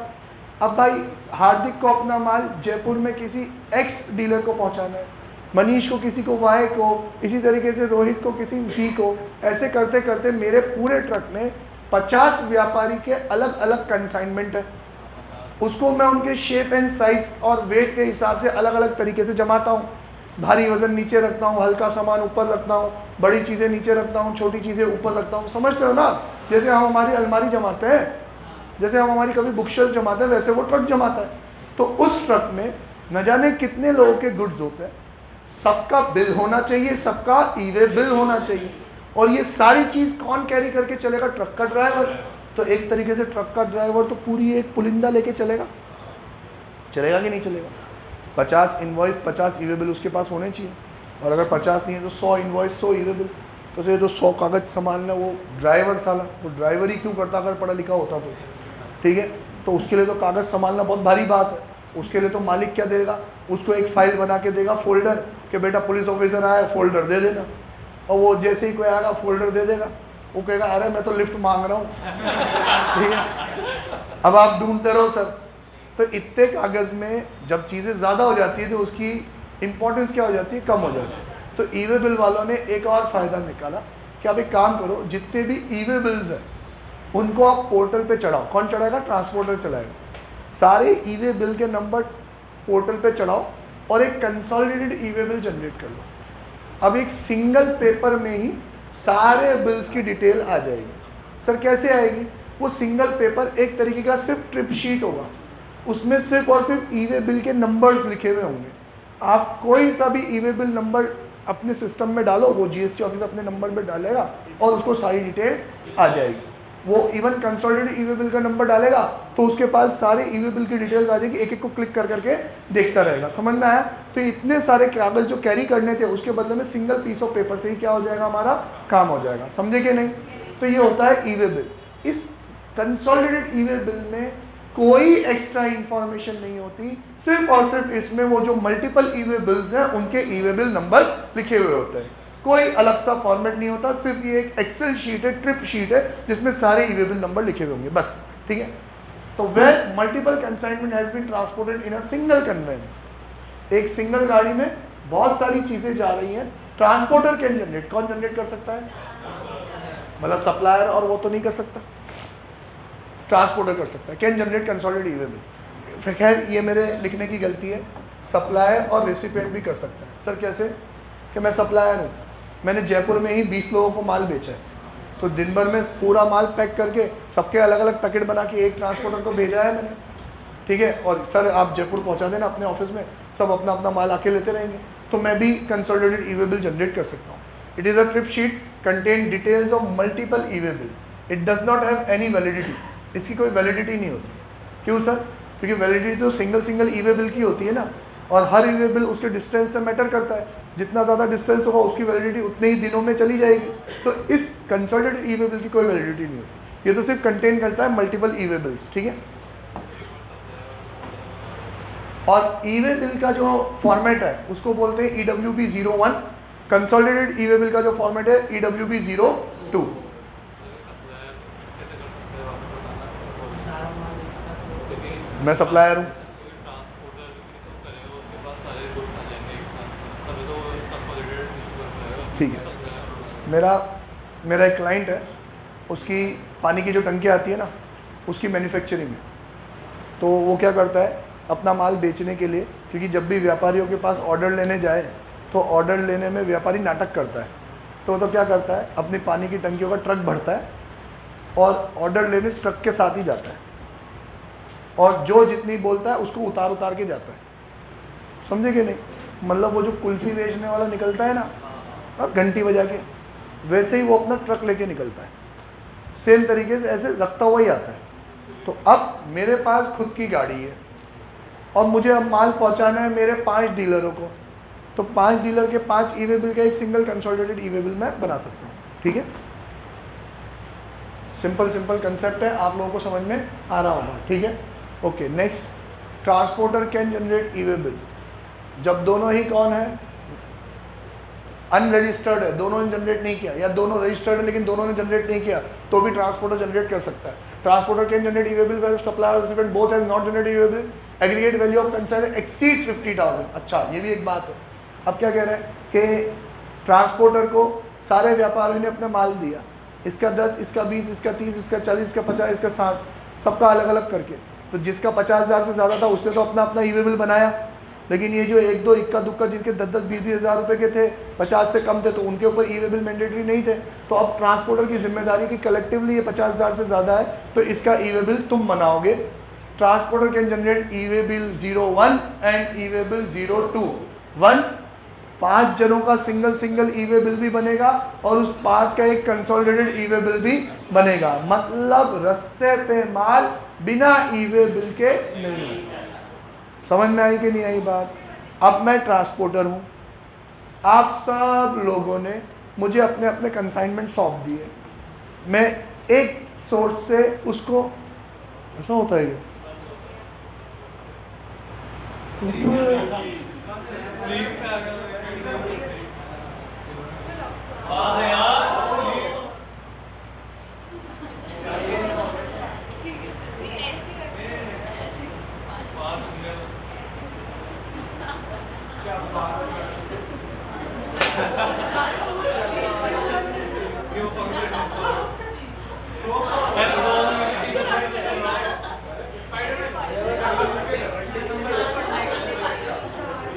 अब भाई हार्दिक को अपना माल जयपुर में किसी एक्स डीलर को पहुंचाना है, मनीष को किसी को वाई को, इसी तरीके से रोहित को किसी जी को, ऐसे करते करते मेरे पूरे ट्रक में 50 व्यापारी के अलग अलग कंसाइनमेंट है। उसको मैं उनके शेप एंड साइज और वेट के हिसाब से अलग अलग तरीके से जमाता हूँ। भारी वजन नीचे रखता हूँ, हल्का सामान ऊपर रखता हूँ, बड़ी चीज़ें नीचे रखता हूँ, छोटी चीज़ें ऊपर रखता हूँ। समझते हो ना? जैसे हम हमारी अलमारी जमाते हैं, जैसे हम हमारी कभी बुक शेल्फ जमाते हैं, वैसे वो ट्रक जमाता है। तो उस ट्रक में न जाने कितने लोगों के गुड्स होते हैं, सबका बिल होना चाहिए, सबका ई वे बिल होना चाहिए। और ये सारी चीज़ कौन कैरी करके चलेगा? ट्रक का ड्राइवर। तो एक तरीके से ट्रक का ड्राइवर तो पूरी एक पुलिंदा लेके चलेगा, चलेगा कि नहीं चलेगा? 50 इनवॉइस 50 ई वे बिल उसके पास होने चाहिए। और अगर 50 नहीं है तो 100 इनवॉइस 100 ई वे बिल। तो से तो 100 कागज़ संभालना वो ड्राइवर साला, वो ड्राइवर ही क्यों करता अगर पढ़ा लिखा होता तो, ठीक है। तो उसके लिए तो कागज़ संभालना बहुत भारी बात है। उसके लिए तो मालिक क्या देगा? उसको एक फ़ाइल बना के देगा, फोल्डर, कि बेटा पुलिस ऑफिसर आया, फोल्डर दे देना। और वो जैसे ही कोई आएगा फोल्डर दे देगा, वो कहेगा अरे मैं तो लिफ्ट मांग रहा हूँ, ठीक है। अब आप ढूंढते रहो सर। तो इतने कागज़ में जब चीज़ें ज़्यादा हो जाती है तो उसकी इम्पोर्टेंस क्या हो जाती है? कम हो जाती है। तो ई वे बिल वालों ने एक और फ़ायदा निकाला कि आप एक काम करो, जितने भी ई वे बिल्स हैं उनको आप पोर्टल पे चढ़ाओ। कौन चढ़ाएगा? ट्रांसपोर्टर चलाएगा। सारे ई वे बिल के नंबर पोर्टल पे चढ़ाओ और एक consolidated e way bill generate कर लो। अब एक सिंगल पेपर में ही सारे बिल्स की डिटेल आ जाएगी। सर कैसे आएगी? वो सिंगल पेपर एक तरीके का सिर्फ ट्रिप शीट होगा, उसमें सिर्फ और सिर्फ ई वे बिल के नंबर्स लिखे हुए होंगे। आप कोई सा भी ई वे बिल नंबर अपने सिस्टम में डालो, वो जीएसटी ऑफिस अपने नंबर में डालेगा और उसको सारी डिटेल आ जाएगी। वो even consolidated e way bill का नंबर डालेगा तो उसके पास सारे ई वे बिल की डिटेल्स आ जाएगी, एक एक को क्लिक कर करके देखता रहेगा। समझ में आया? तो इतने सारे कागज़ जो कैरी करने थे उसके बदले में सिंगल पीस ऑफ पेपर से ही क्या हो जाएगा? हमारा काम हो जाएगा। समझे कि नहीं? तो ये होता है ई वे बिल। इस कंसोलिडेटेड ई वे बिल में कोई एक्स्ट्रा इंफॉर्मेशन नहीं होती, सिर्फ और सिर्फ इसमें वो जो मल्टीपल ई वे बिल्स हैं उनके ई वे बिल नंबर लिखे हुए होते हैं। कोई अलग सा फॉर्मेट नहीं होता, सिर्फ ये एक एक्सेल शीट है, ट्रिप शीट है जिसमें सारे ई वे बिल नंबर लिखे हुए होंगे, बस, ठीक है। तो where multiple consignment has been transported in a single conveyance, एक सिंगल गाड़ी में बहुत सारी चीज़ें जा रही हैं, ट्रांसपोर्टर कैन जनरेट। कौन जनरेट कर सकता है? मतलब सप्लायर, और वो तो नहीं कर सकता, ट्रांसपोर्टर कर सकता है। Can generate consolidated e way bill. खैर ये मेरे लिखने की गलती है, सप्लायर और रेसिपिएंट भी कर सकता है। सर कैसे? कि मैं सप्लायर हूँ, मैंने जयपुर में ही 20 लोगों को माल बेचा है, तो दिन भर में पूरा माल पैक करके सबके अलग अलग पैकेट बना के एक ट्रांसपोर्टर को भेजा है मैंने, ठीक है। और सर आप जयपुर पहुँचा देना अपने ऑफिस में, सब अपना अपना माल आके लेते रहेंगे। तो मैं भी consolidated e way bill generate कर सकता हूँ। It is a trip sheet contain details of multiple E way bill. It does not have any validity, इसकी कोई वैलिडिटी नहीं होती। क्यों सर? क्योंकि वैलिडिटी तो सिंगल ई वे बिल की होती है ना, और हर ई वे बिल उसके डिस्टेंस से मैटर करता है। जितना ज़्यादा डिस्टेंस होगा उसकी वैलिडिटी उतने ही दिनों में चली जाएगी। तो इस कंसोलिडेटेड ई वे बिल की कोई वैलिडिटी नहीं होती, ये तो सिर्फ कंटेन करता है मल्टीपल ई वे बिल्स, ठीक है। और ई वे बिल का जो फॉर्मेट है उसको बोलते हैं EWB 01। Consolidated e way bill का जो फॉर्मेट है EWB 02। मैं सप्लायर हूँ, ठीक है। मेरा एक क्लाइंट है, उसकी पानी की जो टंकी आती है ना, उसकी मैन्युफैक्चरिंग है। तो वो क्या करता है अपना माल बेचने के लिए, क्योंकि जब भी व्यापारियों के पास ऑर्डर लेने जाए तो ऑर्डर लेने में व्यापारी नाटक करता है, तो वो तो क्या करता है अपनी पानी की टंकियों का ट्रक भरता है और ऑर्डर लेने ट्रक के साथ ही जाता है, और जो जितनी बोलता है उसको उतार के जाता है। समझे कि नहीं? मतलब वो जो कुल्फ़ी बेचने वाला निकलता है ना घंटी बजा के, वैसे ही वो अपना ट्रक लेके निकलता है, सेम तरीके से ऐसे रखता हुआ ही आता है। तो अब मेरे पास खुद की गाड़ी है और मुझे अब माल पहुंचाना है मेरे 5 डीलरों को, तो 5 डीलर के 5 ई वे बिल का एक single consolidated e way bill मैं बना सकता हूँ, ठीक है। सिंपल कंसेप्ट है, आप लोगों को समझ में आ रहा होगा, ठीक है। Okay, next, transporter can generate e way bill. जब दोनों ही कौन है? अनरजिस्टर्ड है, दोनों ने जनरेट नहीं किया, या दोनों रजिस्टर्ड है लेकिन दोनों ने जनरेट नहीं किया, तो भी ट्रांसपोर्टर जनरेट कर सकता है। Transporter can generate e way bill where supplier और recipient both has not generated e way bill, aggregate value of consignment exceeds 50,000। अच्छा, ये भी एक बात है। अब क्या कह रहे हैं कि ट्रांसपोर्टर को सारे व्यापारियों ने अपना माल दिया, इसका 10, इसका 20, इसका 30, इसका 40, इसका 50, इसका 60, सबका अलग अलग करके। तो जिसका 50,000 से ज़्यादा था उसने तो अपना अपना ई वे बिल बनाया, लेकिन ये जो एक दो इक्का दुक्का जिनके 10-10, 20-20 हज़ार रुपये के थे, 50 से कम थे, तो उनके ऊपर ई वे बिल मैंडेटरी नहीं थे। तो अब ट्रांसपोर्टर की जिम्मेदारी कि कलेक्टिवली ये 50,000 से ज़्यादा है तो इसका ई वे बिल तुम बनाओगे। Transporter can generate e way bill 01 and E way bill 02। 1 5 जनों का सिंगल ई वे बिल भी बनेगा और उस 5 का एक कंसोलिडेटेड ई वे बिल भी बनेगा। मतलब रास्ते पे माल बिना ई वे बिल के नहीं। समझ में आई कि नहीं आई बात? अब मैं ट्रांसपोर्टर हूँ, आप सब लोगों ने मुझे अपने अपने कंसाइनमेंट सौंप दिए, मैं एक सोर्स से उसको, ऐसा होता है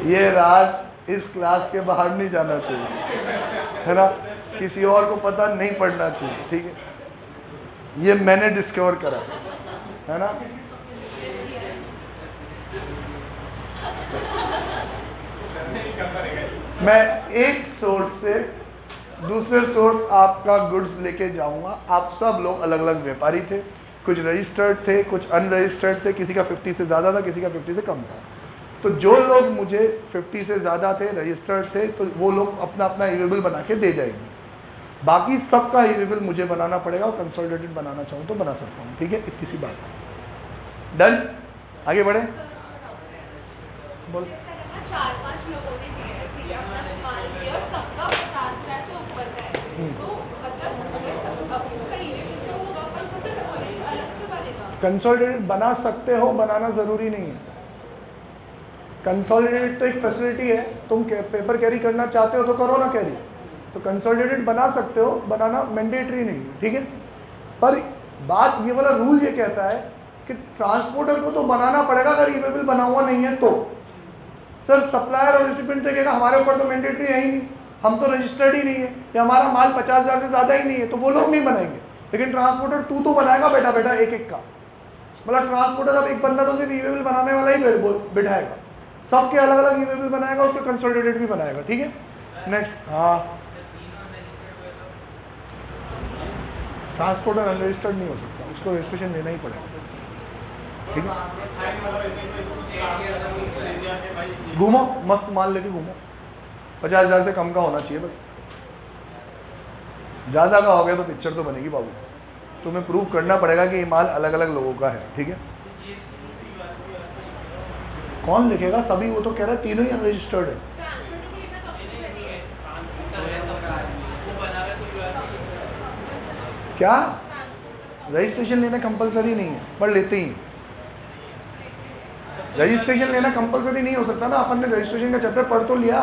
ये राज इस क्लास के बाहर नहीं जाना चाहिए, है ना? किसी और को पता नहीं पड़ना चाहिए, ठीक है? ये मैंने डिस्कवर करा, है ना? मैं एक सोर्स से दूसरे सोर्स आपका गुड्स लेके जाऊंगा। आप सब लोग अलग अलग व्यापारी थे, कुछ रजिस्टर्ड थे, कुछ अनरजिस्टर्ड थे, किसी का 50 से ज़्यादा था, किसी का 50 से कम था। तो जो लोग मुझे 50 से ज़्यादा थे, रजिस्टर्ड थे, तो वो लोग अपना अपना ई वे बिल बना के दे जाएंगे। बाकी सबका ई वे बिल मुझे बनाना पड़ेगा और कंसोलिडेटेड बनाना चाहूँ तो बना सकता हूँ, ठीक है? इतनी सी बात। डन? आगे बढ़े? बोल। 4-5 लोगों ने अपना माल दिया और सबका 50,000 से ऊपर का है, तो मतलब अगर सब इसका ई वे बिल तो होगा पर सबका अलग से बनेगा। कंसोलिडेटेड बना सकते हो, बनाना ज़रूरी नहीं है। कंसोलिडेटेड तो एक फैसिलिटी है, तुम पेपर कैरी करना चाहते हो तो करो ना कैरी, तो कंसोलिडेटेड बना सकते हो, बनाना मैंडेटरी नहीं है, ठीक है? पर बात ये वाला रूल ये कहता है कि ट्रांसपोर्टर को तो बनाना पड़ेगा अगर ई वे बिल बना हुआ नहीं है तो। सर सप्लायर और रिसिपिएंट देखेगा हमारे ऊपर तो मैंडेटरी है ही नहीं, हम तो रजिस्टर्ड ही नहीं है, या हमारा माल 50,000 से ज़्यादा ही नहीं है, तो वो लोग नहीं बनाएंगे। लेकिन ट्रांसपोर्टर तू तो बनाएगा बेटा बेटा एक एक का, मतलब ट्रांसपोर्टर अब एक बंदा तो सिर्फ ई वे बिल बनाने वाला ही बिठाएगा, सबके अलग अलग ई वे बिल बनाएगा, उसके कंसोलिडेटेड भी बनाएगा, ठीक है? नेक्स्ट। हाँ, ट्रांसपोर्टर अनरजिस्टर्ड नहीं हो सकता, उसको रजिस्ट्रेशन लेना ही पड़ेगा, ठीक है? घूमो, मस्त माल लेके घूमो, 50,000 से कम का होना चाहिए बस। ज़्यादा का हो गया तो पिक्चर तो बनेगी बाबू, तुम्हें प्रूव करना पड़ेगा कि ये माल अलग अलग लोगों का है, ठीक है? कौन लिखेगा? सभी, वो तो कह रहा है तीनों ही अनरजिस्टर्ड है। क्या? रजिस्ट्रेशन लेना कंपलसरी नहीं है, पर लेते ही। रजिस्ट्रेशन लेना कंपलसरी नहीं हो सकता ना, अपन ने रजिस्ट्रेशन का चैप्टर पढ़ तो लिया,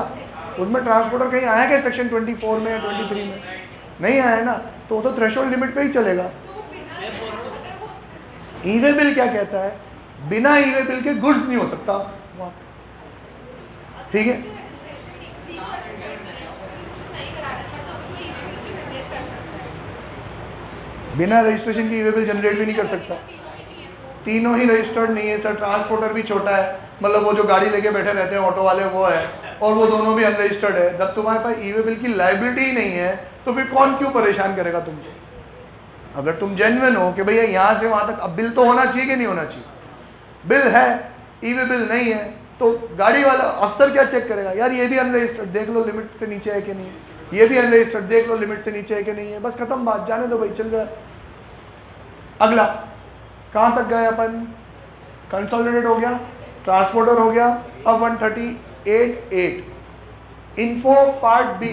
उसमें ट्रांसपोर्टर कहीं आया क्या सेक्शन 24 में या 23 में? नहीं आया है ना, तो वो तो थ्रेशोल्ड लिमिट पे ही चलेगा। ई वे बिल क्या कहता है? बिना ई वे बिल के गुड्स नहीं हो सकता, ठीक है? बिना रजिस्ट्रेशन के ई वे बिल जनरेट भी नहीं कर सकता। तीनों ही रजिस्टर्ड नहीं है सर, ट्रांसपोर्टर भी छोटा है, मतलब वो जो गाड़ी लेके बैठे रहते हैं ऑटो वाले वो है, और वो दोनों भी अनरजिस्टर्ड है। जब तुम्हारे पास ई वे बिल की लायबिलिटी ही नहीं है तो फिर कौन क्यों परेशान करेगा तुमको? अगर तुम जेन्युइन हो कि भैया यहाँ से वहाँ तक, अब बिल तो होना चाहिए कि नहीं होना चाहिए? बिल है, ई वे बिल नहीं है, तो गाड़ी वाला अफसर क्या चेक करेगा? यार ये भी अनरजिस्टर्ड, देख लो लिमिट से नीचे है कि नहीं है, ये भी अनरजिस्टर्ड, देख लो लिमिट से नीचे है कि नहीं है, बस खत्म बात, जाने दो भाई, चल रहा है। अगला कहाँ तक गए अपन? कंसोलिडेटेड हो गया, ट्रांसपोर्टर हो गया। अब 138(8) info part B,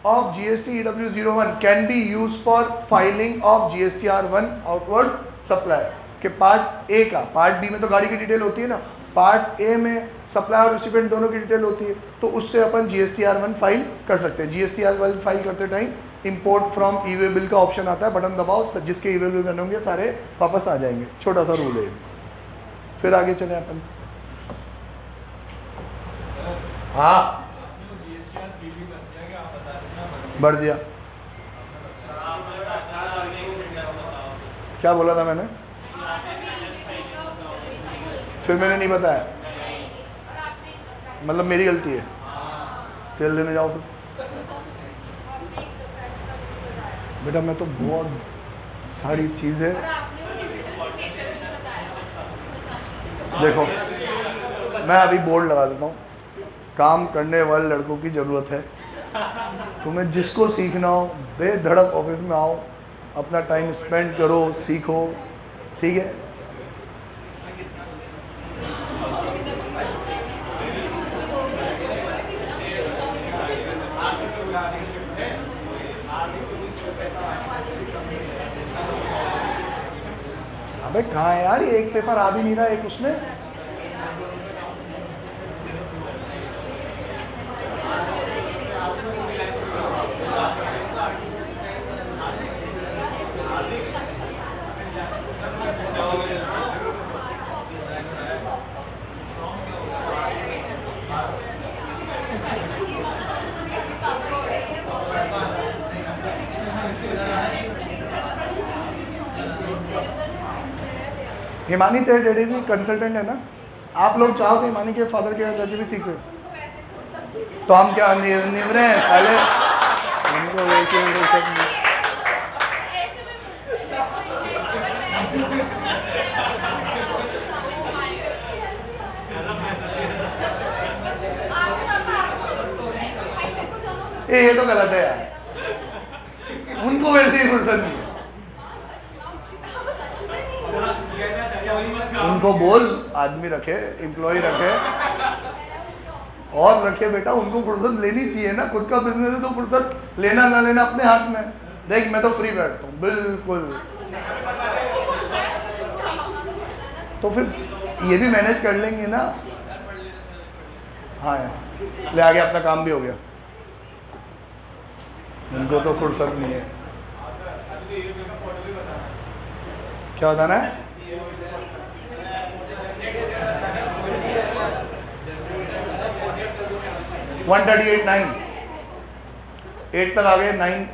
of GST EW01 can be used for filing of GSTR1 outward supply के पार्ट ए का, पार्ट बी में तो गाड़ी की डिटेल होती है ना, पार्ट ए में सप्लाई और रिसिपेंट दोनों की डिटेल होती है, तो उससे अपन GSTR1 फाइल कर सकते हैं। GSTR1 फाइल करते time import from E way bill का ऑप्शन आता है, बटन दबाओ, जिसके ई वे बिल बने होंगे सारे वापस आ जाएंगे। छोटा सा रूल है। फिर आगे चले अपन। हाँ बढ़ दिया। क्या बोला था मैंने? फिर मैंने नहीं बताया, मतलब मेरी गलती है। तेल लेने जाओ फिर। बेटा मैं तो बहुत सारी चीज़ें, देखो मैं अभी बोर्ड लगा देता हूँ, काम करने वाले लड़कों की ज़रूरत है। तुम्हें जिसको सीखना हो बेधड़क ऑफिस में आओ, अपना टाइम स्पेंड करो, सीखो, ठीक है। अबे कहाँ है यार, ये एक पेपर आ भी नहीं रहा, एक उसमें। हिमानी तेरे डैडी भी कंसल्टेंट है ना, आप लोग चाहो तो हिमानी के फादर के दर्जे भी सीख सकते। तो हम क्या निवरे हैं साले, हमको वैसे ये तो गलत है यार, उनको वैसे ही फुर्सत नहीं है। उनको बोल आदमी रखे, एम्प्लॉय रखे और रखे बेटा, उनको फुर्सत लेनी चाहिए ना, खुद का बिजनेस है तो फुर्सत लेना ना लेना अपने हाथ में। देख मैं तो फ्री बैठता हूँ बिल्कुल, तो फिर ये भी मैनेज कर लेंगे ना। हाँ यार ले आगे, अपना काम भी हो गया, उनको तो फुर्सत नहीं है। क्या बताना है? वन 138(9) 8 तक आ गए। 9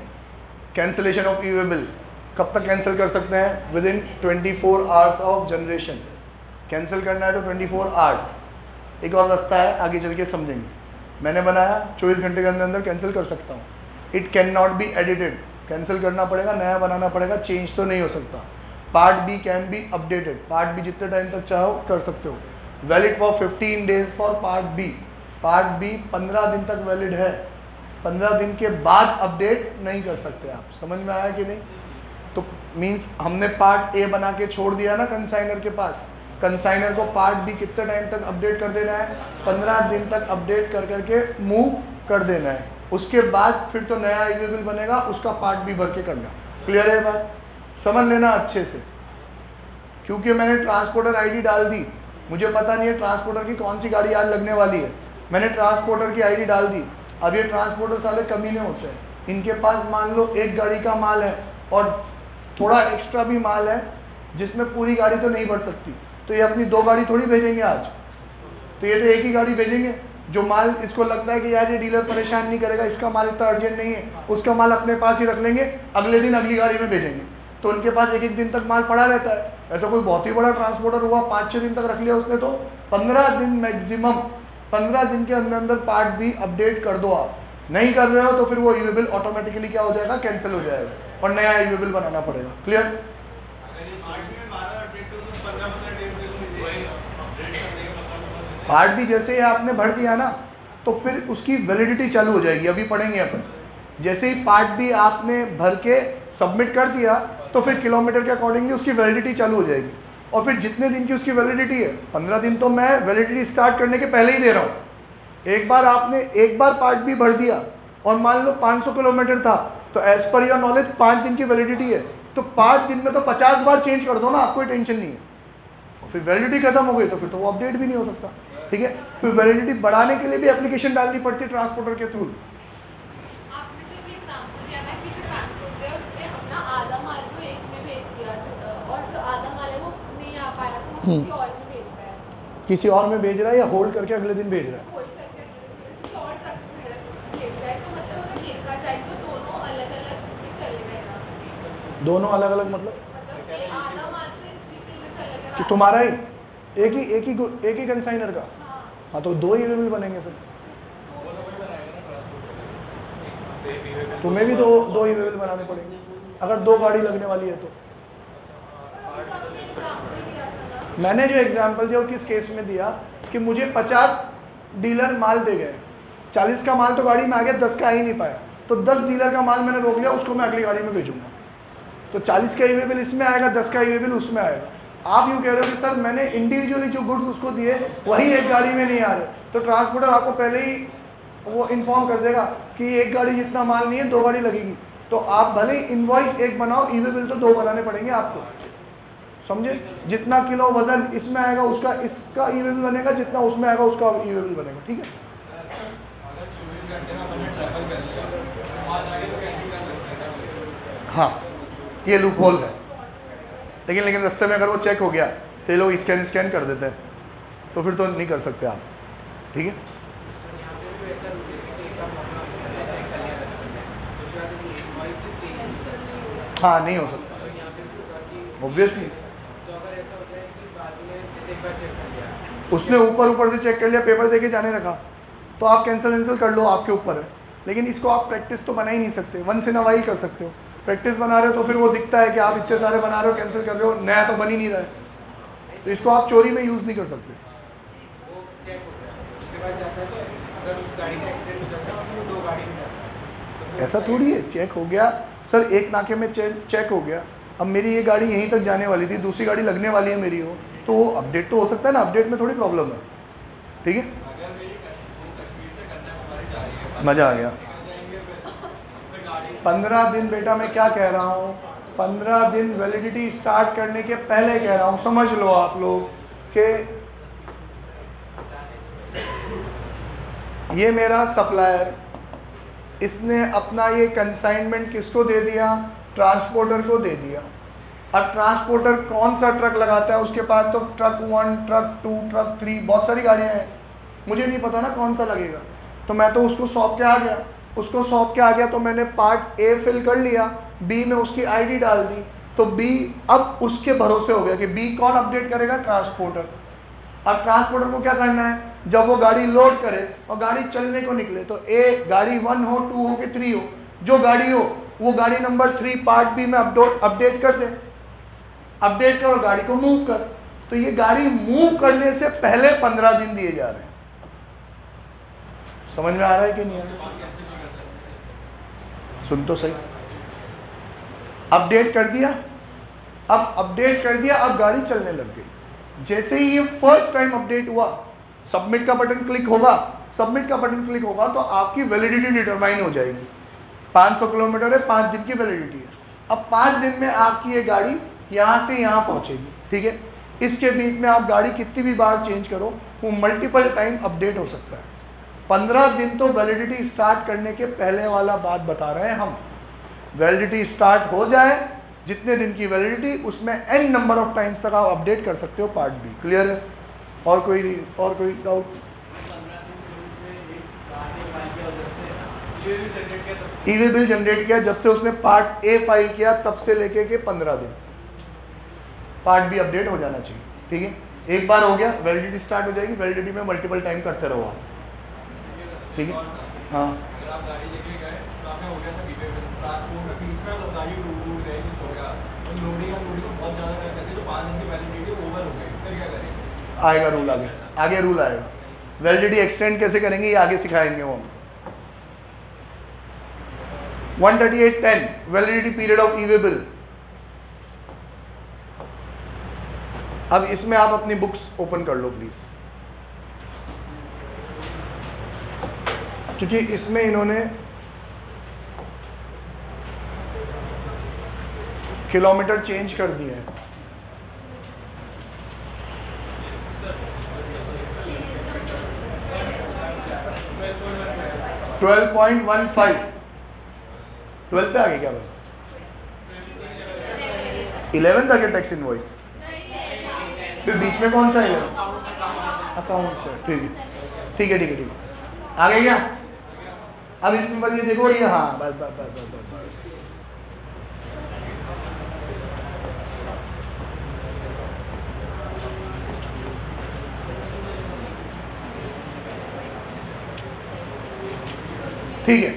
cancellation of E way bill कब तक कैंसिल कर सकते हैं? With in 24 hours of generation. Cancel करना है तो 24 आवर्स। एक और रास्ता है, आगे चल के समझेंगे। मैंने बनाया 24 घंटे के अंदर अंदर कैंसिल कर सकता हूँ। It can not be edited, cancel करना पड़ेगा, नया बनाना पड़ेगा, चेंज तो नहीं हो सकता। Part B can be updated, part B जितने टाइम तक चाहो कर सकते हो। Valid for 15 days for part B. Part B 15 दिन तक वैलिड है, 15 दिन के बाद अपडेट नहीं कर सकते आप। समझ में आया कि नहीं? तो मीन्स हमने पार्ट ए बना के छोड़ दिया ना कंसाइनर के पास, कंसाइनर को पार्ट बी कितने टाइम तक अपडेट कर देना है? 15 दिन तक अपडेट कर करके मूव कर देना है। उसके बाद फिर तो नया ई वे बिल बनेगा, उसका पार्ट बी भर के करना। क्लियर है बात? समझ लेना अच्छे से, क्योंकि मैंने ट्रांसपोर्टर आईडी डाल दी, मुझे पता नहीं है ट्रांसपोर्टर की कौन सी गाड़ी आज लगने वाली है। मैंने ट्रांसपोर्टर की आईडी डाल दी। अब ये ट्रांसपोर्टर साले कमीने होते हैं, इनके पास मान लो एक गाड़ी का माल है और थोड़ा एक्स्ट्रा भी माल है जिसमें पूरी गाड़ी तो नहीं भर सकती, तो ये अपनी 2 गाड़ी थोड़ी भेजेंगे आज, तो ये तो एक ही गाड़ी भेजेंगे। जो माल इसको लगता है कि यार ये डीलर परेशान नहीं करेगा, इसका माल इतना अर्जेंट नहीं है, उसका माल अपने पास ही रख लेंगे, अगले दिन अगली गाड़ी में भेजेंगे। तो उनके पास एक दिन तक माल पड़ा रहता है। ऐसा कोई बहुत ही बड़ा ट्रांसपोर्टर हुआ 5-6 दिन तक रख लिया उसने, तो 15 दिन मैक्सिमम, 15 दिन के अंदर अंदर पार्ट भी अपडेट कर दो। आप नहीं कर रहे हो तो फिर वो ई वे बिल ऑटोमेटिकली क्या हो जाएगा? कैंसिल हो जाएगा और नया ई वे बिल बनाना पड़ेगा। क्लियर? पार्ट भी जैसे ही आपने भर दिया ना तो फिर उसकी वैलिडिटी चालू हो जाएगी। अभी पढ़ेंगे अपन। जैसे ही पार्ट भी आपने भर के सबमिट कर दिया तो फिर किलोमीटर के अकॉर्डिंगली उसकी वैलिडिटी चालू हो जाएगी। और फिर जितने दिन की उसकी वैलिडिटी है, 15 दिन तो मैं वैलिडिटी स्टार्ट करने के पहले ही दे रहा हूँ। एक बार आपने एक बार पार्ट भी भर दिया और मान लो 500 किलोमीटर था, तो एज पर योर नॉलेज 5 दिन की वैलिडिटी है, तो 5 दिन में तो 50 बार चेंज कर दो ना, आपको टेंशन नहीं है। और फिर वैलिडिटी खत्म हो गई तो फिर तो वो अपडेट भी नहीं हो सकता, ठीक है। फिर वैलिडिटी बढ़ाने के लिए भी एप्लीकेशन डालनी पड़ती है ट्रांसपोर्टर के थ्रू। आपने जो भी एग्जांपल दिया ना कि जो ट्रांसपोर्टर है उसने अपना आधा माल को एक में भेज दिया और जो आधा माल है वो नहीं आ पाया तो वो किसी और में भेज रहा है, किसी और में भेज रहा है या होल्ड करके अगले दिन भेज रहा है। होल्ड करके किसी और ट्रक में भेज रहा है, तो मतलब अगर देखा जाए तो दोनों अलग अलग में चलेगा ना। दोनों अलग अलग मतलब मतलब आधा माल तो इस वीक में चलेगा कि तुम्हारा ही एक ही कंसाइनर का। हाँ तो 2 ईवेबल बनेंगे फिर, तुम्हें भी दो ईवेबल बनाने पड़ेंगे अगर 2 गाड़ी लगने वाली है तो। मैंने जो एग्जांपल दिया वो किस केस में दिया कि मुझे 50 डीलर माल दे गए, 40 का माल तो गाड़ी में आ गया, 10 का आ ही नहीं पाया, तो 10 डीलर का माल मैंने रोक लिया, उसको मैं अगली गाड़ी में भेजूंगा, तो 40 का ईवेबल इसमें आएगा, 10 का ईवेबल उसमें आएगा। आप यूँ कह रहे हो कि सर मैंने इंडिविजुअली जो गुड्स उसको दिए वही एक गाड़ी में नहीं आ रहे, तो ट्रांसपोर्टर आपको पहले ही वो इन्फॉर्म कर देगा कि एक गाड़ी जितना माल नहीं है 2 गाड़ी लगेगी, तो आप भले ही इनवॉइस एक बनाओ, ईवेबल तो 2 बनाने पड़ेंगे आपको, समझे। जितना किलो वजन इसमें आएगा उसका इसका ईवेबल बनेगा, जितना उसमें आएगा उसका ईवेबल बनेगा, ठीक है। हाँ ये लूप होल है, लेकिन रास्ते में अगर वो चेक हो गया तो ये लोग स्कैन कर देते हैं, तो फिर तो नहीं कर सकते आप, ठीक है। हाँ नहीं हो सकता ऑब्वियसली, उसने ऊपर से चेक कर लिया, पेपर देके जाने रखा, तो आप कैंसिल कर लो, आपके ऊपर है, लेकिन इसको आप प्रैक्टिस तो बना ही नहीं सकते, वंस इन अ वाइल कर सकते हो। प्रैक्टिस बना रहे हो तो फिर वो दिखता है कि आप इतने सारे बना रहे हो, कैंसिल कर रहे हो, नया तो बन ही नहीं रहा है, तो इसको आप चोरी में यूज़ नहीं कर सकते। ऐसा थोड़ी है, चेक हो गया सर, एक नाके में चेक हो गया, अब मेरी ये गाड़ी यहीं तक जाने वाली थी, दूसरी गाड़ी लगने वाली है मेरी हो, तो वो अपडेट तो हो सकता है ना, अपडेट में थोड़ी प्रॉब्लम है, ठीक है। मज़ा आ गया। 15 दिन बेटा मैं क्या कह रहा हूँ, 15 दिन वैलिडिटी स्टार्ट करने के पहले कह रहा हूँ, समझ लो आप लोग कि ये मेरा सप्लायर, इसने अपना ये कंसाइनमेंट किसको दे दिया, ट्रांसपोर्टर को दे दिया। अब ट्रांसपोर्टर कौन सा ट्रक लगाता है, उसके पास तो ट्रक 1, ट्रक 2, ट्रक 3 बहुत सारी गाड़ियाँ हैं, मुझे नहीं पता ना कौन सा लगेगा, तो मैं तो उसको सौंप के आ गया, उसको सौंप के आ गया तो मैंने पार्ट ए फिल कर लिया, बी में उसकी आईडी डाल दी, तो बी अब उसके भरोसे हो गया कि बी कौन अपडेट करेगा, ट्रांसपोर्टर। अब ट्रांसपोर्टर को क्या करना है, जब वो गाड़ी लोड करे और गाड़ी चलने को निकले, तो ए गाड़ी 1 हो, 2 हो कि 3 हो, जो गाड़ी हो वो गाड़ी नंबर 3 पार्ट बी में अपडेट कर दे, अपडेट कर और गाड़ी को मूव कर। तो ये गाड़ी मूव करने से पहले 15 दिन दिए जा रहे हैं, समझ में आ रहा है कि नहीं आ रहा? सुन तो सही, अपडेट कर दिया, अब अपडेट कर दिया, अब गाड़ी चलने लग गई। जैसे ही ये फर्स्ट टाइम अपडेट हुआ, सबमिट का बटन क्लिक होगा, सबमिट का बटन क्लिक होगा तो आपकी वैलिडिटी डिटरमाइन हो जाएगी। 500 किलोमीटर है, 5 दिन की वैलिडिटी है। अब 5 दिन में आपकी ये गाड़ी यहाँ से यहाँ पहुँचेगी, ठीक है। इसके बीच में आप गाड़ी कितनी भी बार चेंज करो, वो मल्टीपल टाइम अपडेट हो सकता है। 15 दिन तो वैलिडिटी स्टार्ट करने के पहले वाला बात बता रहे हैं हम। वैलिडिटी स्टार्ट हो जाए, जितने दिन की वैलिडिटी, उसमें n नंबर ऑफ टाइम्स तक आप अपडेट कर सकते हो पार्ट बी। क्लियर है? और कोई डाउट? ईवे बिल जनरेट किया जब से उसने पार्ट ए फाइल किया, तब से लेके के 15 दिन पार्ट बी अपडेट हो जाना चाहिए, ठीक है। एक बार हो गया, वैलिडिटी स्टार्ट हो जाएगी, वैलिडिटी में मल्टीपल टाइम करते रहो आप, ठीक है। हाँ, अगर आप गाड़ी लेके गए तो आपने हो गया सब ईवे में ट्रांसपोर्ट में बीच में आप गाड़ी टूट गई, कुछ हो गया तो लोडिंग बहुत ज़्यादा कर देते, जो 5 दिन की वैलिडिटी ओवर हो गई, फिर क्या करेंगे? आएगा रूल, आगे रूल आएगा। वैलिडिटी एक्सटेंड कैसे करेंगे ये आगे सिखाएंगे वो हम। 138.10 validity period of e-way bill. अब इसमें आप अपनी बुक्स ओपन कर लो प्लीज, क्योंकि इसमें इन्होंने किलोमीटर चेंज कर दिए हैं। $12.15 12 पे आ गए क्या भाई? 11 था क्या टैक्स इनवॉइस? फिर बीच में कौन सा है? अकाउंट से। ठीक है ठीक है ठीक है ठीक है, आ गया क्या? अब इसमें बस ये देखो, ये हाँ बस बस बस बस बस बस ठीक है।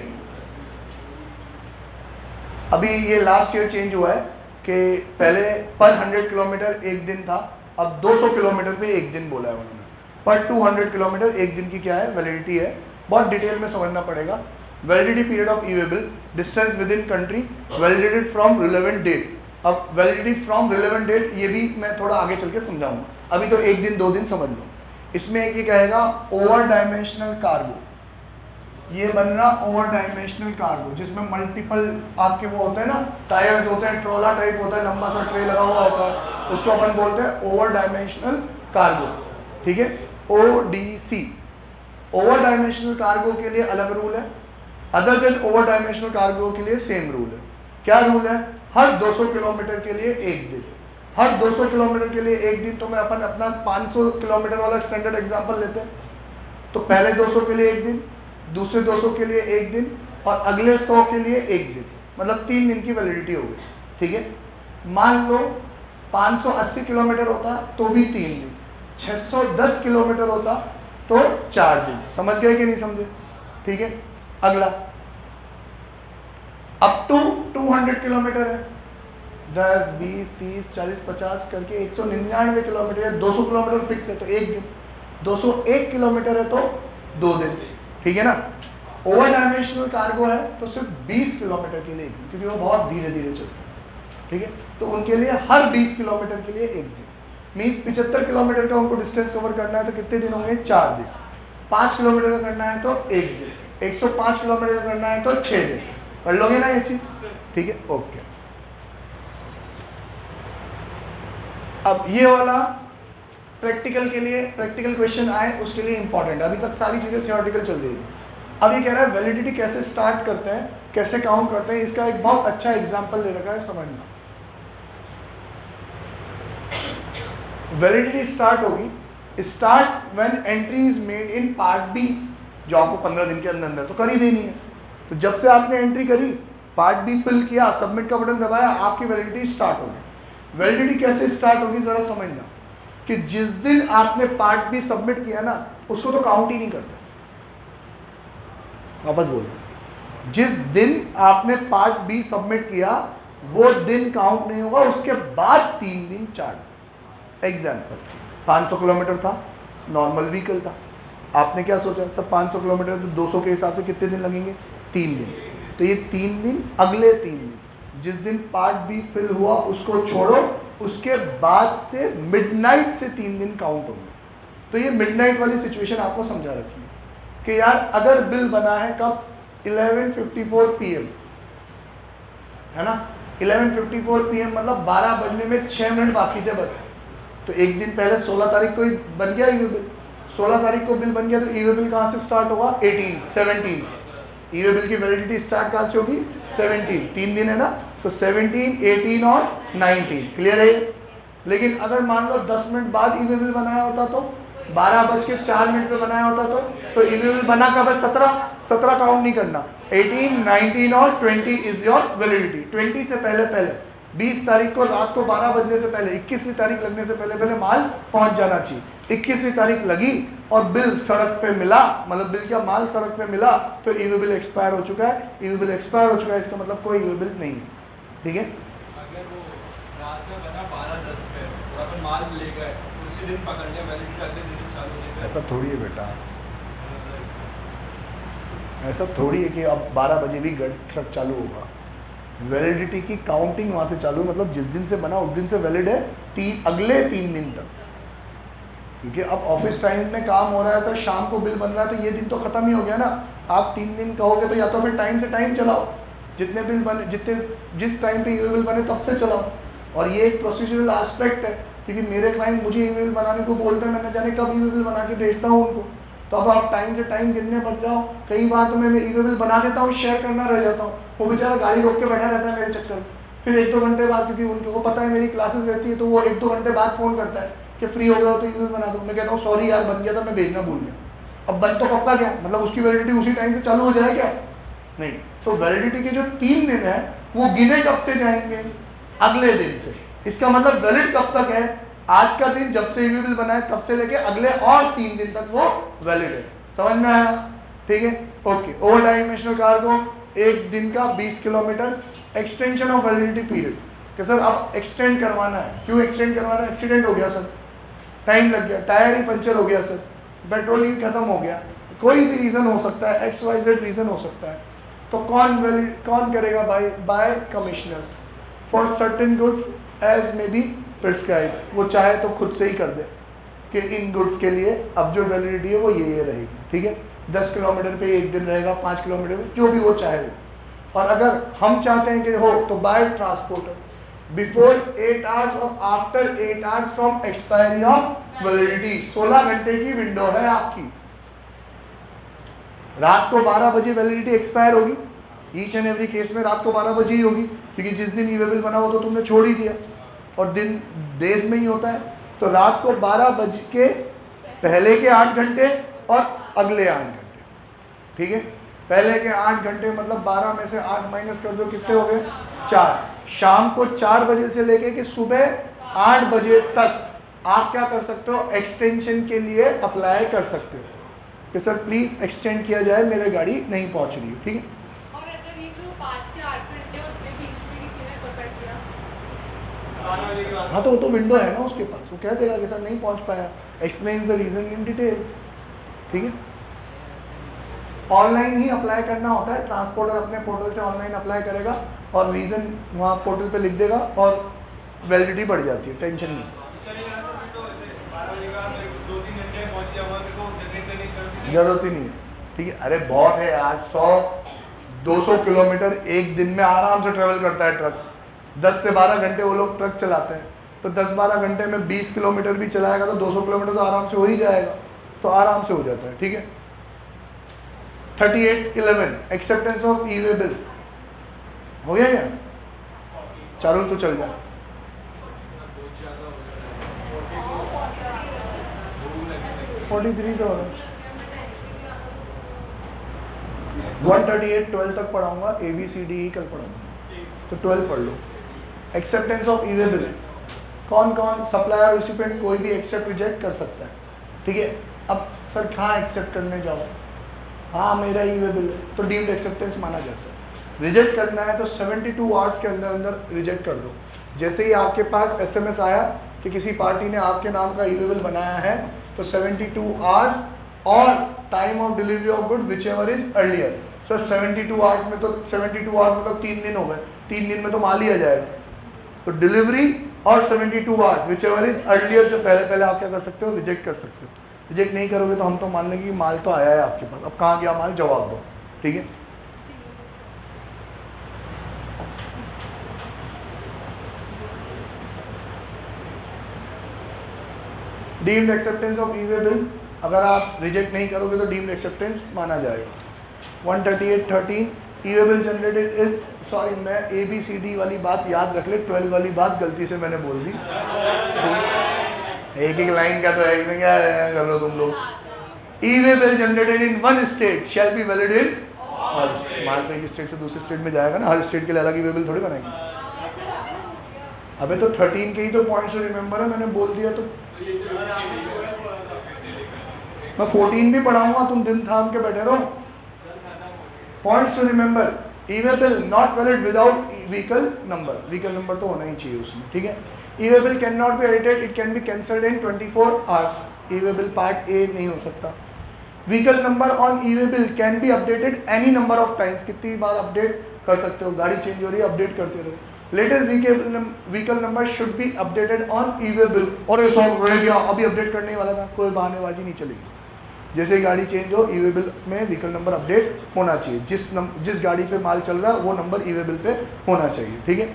अभी ये लास्ट ईयर चेंज हुआ है कि पहले पर 100 किलोमीटर एक दिन था, अब 200 किलोमीटर पे एक दिन बोला है उन्होंने। पर 200 किलोमीटर एक दिन की क्या है वैलिडिटी है, बहुत डिटेल में समझना पड़ेगा। Validity period of e way bill, distance within country, validity from relevant date. अब वैलिडिटी फ्रॉम रिलेवेंट डेट ये भी मैं थोड़ा आगे चल के समझाऊंगा, अभी तो एक दिन दो दिन समझ लो। इसमें एक ये कहेगा ओवर डायमेंशनल कार्गो, ये बन रहा ओवर डायमेंशनल कार्गो जिसमें मल्टीपल आपके वो होते हैं ना, टायर्स होते हैं, ट्रोला टाइप होता है, लंबा सा ट्रे लगा हुआ होता है, उसको अपन बोलते हैं ओवर डायमेंशनल कार्गो। ठीक है, ODC। ओवर डायमेंशनल कार्गो के लिए अलग रूल है, other than over dimensional cargo के लिए सेम रूल है। क्या रूल है? हर 200 किलोमीटर के लिए एक दिन, हर 200 किलोमीटर के लिए एक दिन। तो मैं अपन अपना 500 किलोमीटर वाला स्टैंडर्ड एग्जांपल लेते हैं, तो पहले 200 के लिए एक दिन, दूसरे 200 के लिए एक दिन, और अगले 100 के लिए एक दिन, मतलब 3 दिन की वैलिडिटी हो गई। ठीक है, मान लो 580 किलोमीटर होता तो भी 3 दिन, 610 किलोमीटर होता तो 4 दिन। समझ गए कि नहीं समझे? ठीक है, अगला अप टू 200 किलोमीटर है, 10, 20, 30, 40, 50 करके 199 किलोमीटर है। 200 किलोमीटर फिक्स है तो एक दिन, 201 किलोमीटर है तो 2 दिन। ठीक है ना। ओवर डायमेंशनल कार्गो है तो सिर्फ 20 किलोमीटर के लिए, क्योंकि वो बहुत धीरे धीरे चलते हैं। ठीक है, तो उनके लिए हर 20 किलोमीटर के लिए एक दिन, मीन्स 75 किलोमीटर का उनको डिस्टेंस कवर करना है तो कितने दिन होंगे? 4 दिन। 5 किलोमीटर का करना है तो एक दिन, 105 किलोमीटर का करना है तो 6 दिन। कर लोगे ना ये चीज? ठीक है, ओके। अब ये वाला प्रैक्टिकल के लिए, प्रैक्टिकल क्वेश्चन आए उसके लिए इंपॉर्टेंट है। अभी तक सारी चीजें थियोरेटिकल चल रही है। अब ये कह रहा है वैलिडिटी कैसे स्टार्ट करते हैं, कैसे काउंट करते हैं, इसका एक बहुत अच्छा एग्जांपल ले रखा है, समझना। वैलिडिटी स्टार्ट होगी, start when entry is made in part B, जो आपको 15 दिन के अंदर अंदर तो कर ही देनी है। तो जब से आपने एंट्री करी, पार्ट बी फिल किया, सबमिट का बटन दबाया, आपकी वैलिडिटी स्टार्ट होगी। वैलिडिटी कैसे स्टार्ट होगी जरा समझना, कि जिस दिन आपने पार्ट बी सबमिट किया ना, उसको तो काउंट ही नहीं करते। वापस बोलो, जिस दिन आपने पार्ट बी सबमिट किया वो दिन काउंट नहीं होगा, उसके बाद 3 दिन 4 दिन। एग्जाम्पल, 500 किलोमीटर था, नॉर्मल व्हीकल था, आपने क्या सोचा सब 500 किलोमीटर तो 200 के हिसाब से कितने दिन लगेंगे? 3 दिन। तो ये 3 दिन, अगले 3 दिन, जिस दिन पार्ट बी फिल हुआ उसको छोड़ो, उसके बाद से मिडनाइट से 3 दिन काउंट होंगे। तो ये मिडनाइट वाली सिचुएशन आपको समझा रखी है कि यार अगर बिल बना है कब? 11:54 PM, है ना। 11:54 PM मतलब 12 बजने में 6 मिनट बाकी थे बस। तो एक दिन पहले 16 तारीख को ही बन गया ईवे बिल, 16 तारीख को बिल बन गया, तो ईवे बिल कहाँ से स्टार्ट होगा? 17 ईवे बिल की वैलिडिटी स्टार्ट कहाँ से होगी? 17, 3 दिन है ना, तो 17, 18 और 19, क्लियर है ये? लेकिन अगर मान लो 10 मिनट बाद ईवे बिल बनाया होता तो, 12:04 पे बनाया होता तो ईवे बिल बना कब है? 17 काउंट नहीं करना, 18, 19 और 20 इज योर वैलिडिटी। 20 से पहले पहले 20 तारीख को रात को 12 बजने से पहले, 21वीं तारीख लगने से पहले पहले माल पहुंच जाना चाहिए। 21वीं तारीख लगी और बिल सड़क पे मिला, मतलब बिल का माल सड़क पे मिला, तो ईवे बिल एक्सपायर हो चुका है। ईवे बिल एक्सपायर हो चुका है, इसका मतलब कोई ईवे बिल नहीं है। ठीक है, अगर वो रात में बना 12:10 पे और अपन माल ले गए, उसी दिन पकड़ लिया, वैलिडिटी अगले दिन चालू हो जाएगी। ऐसा थोड़ी है बेटा, ऐसा थोड़ी है कि अब 12 बजे भी ट्रक चालू होगा। वैलिडिटी की काउंटिंग वहाँ से चालू, मतलब जिस दिन से बना उस दिन से वैलिड है अगले 3 दिन तक। क्योंकि अब ऑफिस टाइम में काम हो रहा है, सर शाम को बिल बन रहा है, तो ये दिन तो खत्म ही हो गया ना। आप 3 दिन कहोगे तो या तो फिर टाइम से टाइम चलाओ, जितने बिल बने, जिस टाइम पे ईवे बिल बने तब से चलाओ। और ये एक प्रोसीजरल एस्पेक्ट है, क्योंकि मेरे क्लाइंट मुझे ईवे बिल बनाने को बोलते हैं, मैं न जाने कब ईवे बिल बना के भेजता हूँ उनको। तो अब आप टाइम से टाइम गिनने पड़ जाओ। कई बार तो मैं ईवे बिल बना देता हूँ, शेयर करना रह जाता हूँ, वो बेचारा गाड़ी रोक के बैठा रहता है मेरे चक्कर में। फिर 1-2 घंटे बाद, क्योंकि उनको पता है मेरी क्लासेस रहती है, तो वो 1-2 घंटे बाद फ़ोन करता है कि फ्री हो गया हो तो ईवे बिल बना दो। मैं कहता हूँ सॉरी यार, बन गया था, मैं भेजना भूल गया। अब बन तो कब का क्या, मतलब उसकी वैलिडिटी उसी टाइम से चालू हो जाए क्या? नहीं। तो वैलिडिटी के जो 3 दिन है वो गिने कब से जाएंगे? अगले दिन से। इसका मतलब वैलिड कब तक है? आज का दिन जब से ईवे बिल बना है तब से लेके अगले और 3 दिन तक वो वैलिड है। समझ में आया? ठीक है, ओके। ओवर डायमेंशनल कार्गो 1 दिन का 20 kilometre. Extension of validity period कि सर अब एक्सटेंड करवाना है। क्यों एक्सटेंड करवाना है? एक्सीडेंट हो गया सर, टाइम लग गया, टायर ही पंचर हो गया सर, पेट्रोल ही खत्म हो गया, कोई भी रीज़न हो सकता है, XYZ रीज़न हो सकता है। तो कौन करेगा? By commissioner for certain goods as may be prescribe. वो चाहे तो खुद से ही कर दे कि इन गुड्स के लिए अब जो वैलिडिटी है वो ये रहेगी। ठीक है, 10 किलोमीटर पे 1 दिन रहेगा, 5 किलोमीटर पे, जो भी वो चाहे वो। और अगर हम चाहते हैं कि हो तो बाय ट्रांसपोर्टर बिफोर 8 आवर्स और after 8 hours from expiry of validity. 16 घंटे की विंडो है आपकी। रात को 12 बजे वैलिडिटी एक्सपायर होगी, ईच एंड एवरी केस में रात को 12 बजे ही होगी, क्योंकि जिस दिन ईवे बिल बना हो तो तुमने छोड़ ही दिया, और दिन देश में ही होता है। तो रात को 12 बजे के पहले के 8 घंटे और अगले 8 घंटे। ठीक है, पहले के 8 घंटे मतलब 12 में से 8 माइनस कर दो, कितने हो गए? 4। शाम को 4 बजे से लेके कि सुबह 8 बजे तक आप क्या कर सकते हो? एक्सटेंशन के लिए अप्लाई कर सकते हो कि सर प्लीज़ एक्सटेंड किया जाए, मेरे गाड़ी नहीं पहुंच रही है। ठीक है, और अगर ये जो 5 से 8 घंटे उसके बीच में किसी ने पकड़ दिया, 12 बजे के बाद हाँ तो वो तो विंडो है ना उसके पास, वो कह देगा कि सर नहीं पहुंच पाया, explain the reason in detail. ठीक है, ऑनलाइन ही अप्लाई करना होता है, ट्रांसपोर्टर अपने पोर्टल से ऑनलाइन अप्लाई करेगा और रीज़न वहाँ पोर्टल पे लिख देगा और वैलिडिटी बढ़ जाती है, टेंशन नहीं। चलिए तो ऐसे 12 बजे के बाद 2-3 घंटे में पहुंच गया, वहाँ मेरे को जनरेट करने की जरूरत ही नहीं है। ठीक है, अरे बहुत है यार, 100-200 किलोमीटर एक दिन में आराम से ट्रेवल करता है ट्रक। 10 से 12 घंटे वो लोग ट्रक चलाते हैं, तो 10-12 घंटे में 20 किलोमीटर भी चलाएगा तो 200 किलोमीटर तो आराम से हो ही जाएगा, तो आराम से हो जाता है। ठीक है, 38(11) एक्सेप्टेंस ऑफ ईवे बिल हो गया क्या? चारुल तो चल जाए। बहुत ज़्यादा हो जाता है। 43 तो होगा। 138 12 तक पढ़ाऊंगा, ABCD कल पढ़ाऊंगा, तो 12 पढ़ लो। एक्सेप्टेंस ऑफ ईवे बिल, कौन कौन सप्लायर रिसिपेंट कोई भी एक्सेप्ट रिजेक्ट कर सकता है। ठीक है, अब सर कहाँ एक्सेप्ट करने जाओ? हाँ मेरा ईवे बिल है, तो डीम्ड एक्सेप्टेंस माना जाता है। रिजेक्ट करना है तो 72 आवर्स के अंदर अंदर रिजेक्ट कर दो। जैसे ही आपके पास SMS आया कि किसी पार्टी ने आपके नाम का ईवे बिल बनाया है, तो 72 आवर्स और time of delivery of good which ever is earlier. Sir 72 hours में तो 72 आवर्स मतलब 3 दिन हो गए, 3 दिन में तो माल ही आ जाएगा। तो डिलीवरी और 72 hours which ever is earlier से पहले पहले आप क्या कर सकते हो? रिजेक्ट कर सकते हो। रिजेक्ट नहीं करोगे तो हम तो मान लेंगे कि माल तो आया है आपके पास, अब कहाँ गया माल, जवाब दो। ठीक है, deemed acceptance of e-way bill, अगर आप रिजेक्ट नहीं करोगे तो डीम्ड एक्सेप्टेंस माना जाएगा। 138(13) e-way bill generated is, sorry मैं ABCD वाली बात याद रख ले, 12 वाली बात गलती से मैंने बोल दी। एक लाइन का तो है, इसमें क्या कर लो तुम लोग। E-way bill generated in one state shall be valid in all. मान एक स्टेट से दूसरे स्टेट में जाएगा ना, हर स्टेट के लिए अलग ईवे बिल थोड़ी बनाएंगे। अबे तो 13 के ही तो पॉइंट्स रिमेंबर है, मैंने बोल दिया तो मैं 14 भी पढ़ाऊंगा, तुम दिन थाम के बैठे रहो। Points to remember, e way bill not valid without vehicle number, vehicle number तो होना ही चाहिए उसमें। ठीक है, e way bill can not be edited, it can be cancelled in 24 hours. E way bill part A नहीं हो सकता। Vehicle number on e way bill can be updated any number of times, कितनी बार अपडेट कर सकते हो, गाड़ी चेंज हो रही है अपडेट करते रहो। Latest vehicle number should be updated on e way bill. और ये सॉल्व रह गया, अभी अपडेट करने वाला था, कोई बहानेबाजी नहीं चलेगी। जैसे ही गाड़ी चेंज हो ई वे बिल में व्हीकल नंबर अपडेट होना चाहिए, जिस गाड़ी पे माल चल रहा है वो नंबर ई वे बिल पे होना चाहिए, ठीक है।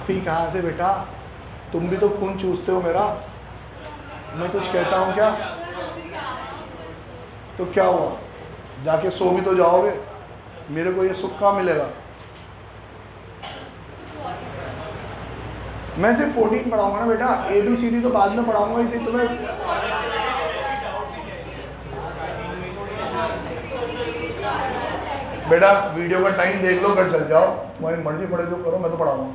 पी कहाँ से बेटा, तुम भी तो खून चूसते हो मेरा, मैं कुछ कहता हूँ क्या? तो क्या हुआ, जाके सो भी तो जाओगे, मेरे को ये सुख कहाँ मिलेगा? मैं सिर्फ 14 पढ़ाऊंगा ना बेटा, ABCD तो बाद में पढ़ाऊंगा, इसी तुम्हें बेटा वीडियो का टाइम देख लो, घर चल जाओ, तुम्हारी मर्जी पढ़े जो करो, मैं तो पढ़ाऊंगा।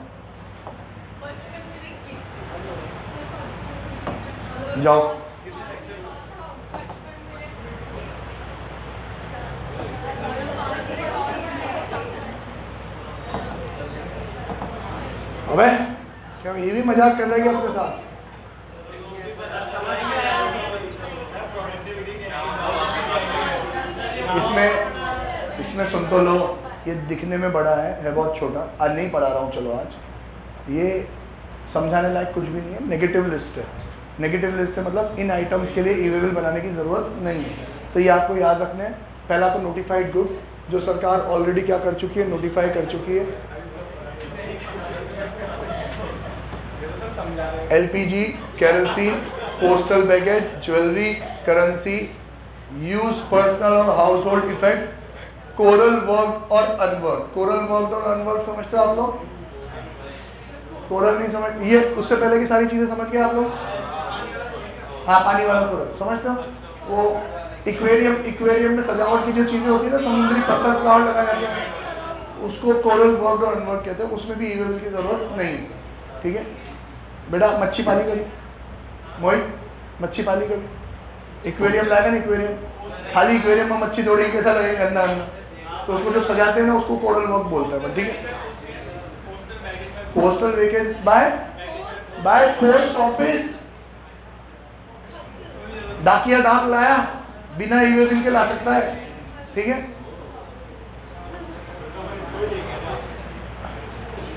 जाओ। अबे क्या ये भी मजाक कर रहे हैं अपने साथ? इसमें सुन तो लो, ये दिखने में बड़ा है बहुत छोटा, आज नहीं पढ़ा रहा हूँ, चलो आज ये समझाने लायक कुछ भी नहीं है, नेगेटिव लिस्ट है। नेगेटिव लिस्ट है मतलब इन आइटम्स के लिए ई वे बिल बनाने की ज़रूरत नहीं है, तो ये आपको याद रखना है। पहला तो नोटिफाइड गुड्स, जो सरकार ऑलरेडी क्या कर चुकी है, नोटिफाई कर चुकी है। LPG, kerosene, postal baggage, jewellery, currency, use personal और household effects, coral work और अनवर्क। कोरल वर्क और अनवर्क समझते हो आप लोग? कोरल नहीं समझ, ये उससे पहले की सारी चीजें समझ गए आप लोग? हाँ, पानी वाला कोरल समझते हो? वो इक्वेरियम में सजावट की जो चीजें होती है ना, समुद्री पत्थर फ्लावर लगाए जाते हैं, उसको कोरल वर्क और अनवर्क कहते हैं। उसमें भी ई वे बिल की जरूरत नहीं है, ठीक है बेटा। मच्छी पाली कभी मोहित, मच्छी पाली कभी? एक्वेरियम लाएगा ना, एक्वेरियम, खाली एक्वेरियम में मच्छी दौड़ेगी, कैसा लगेगा? गंदा गंदा। तो उसको जो सजाते हैं ना, उसको कोरल वर्क बोलते हैं, ठीक है। Postal baggage by post office, डाकिया डाक लाया, बिना ई वे बिल के ला सकता है, ठीक है।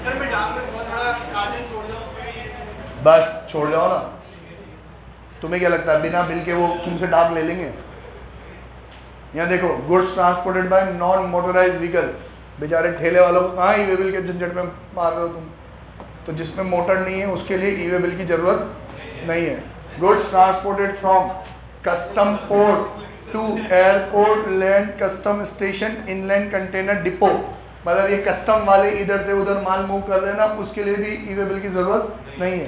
सर मैं डाक में बहुत बड़ा कार्टन छोड़ दूं, बस छोड़ जाओ ना। तुम्हें क्या लगता है बिना बिल के वो तुमसे डाक ले लेंगे? यहाँ देखो, goods transported bye non motorised vehicle, बेचारे ठेले वालों को कहाँ ई वे बिल के झंझट में मार रहे हो तुम? तो जिसमें मोटर नहीं है उसके लिए ई वे बिल की जरूरत नहीं है। Goods transported from custom port to airport, land custom station, inland container depot, मतलब ये कस्टम वाले इधर से उधर माल मूव कर रहे हैं ना, उसके लिए भी ई वे बिल की ज़रूरत नहीं है।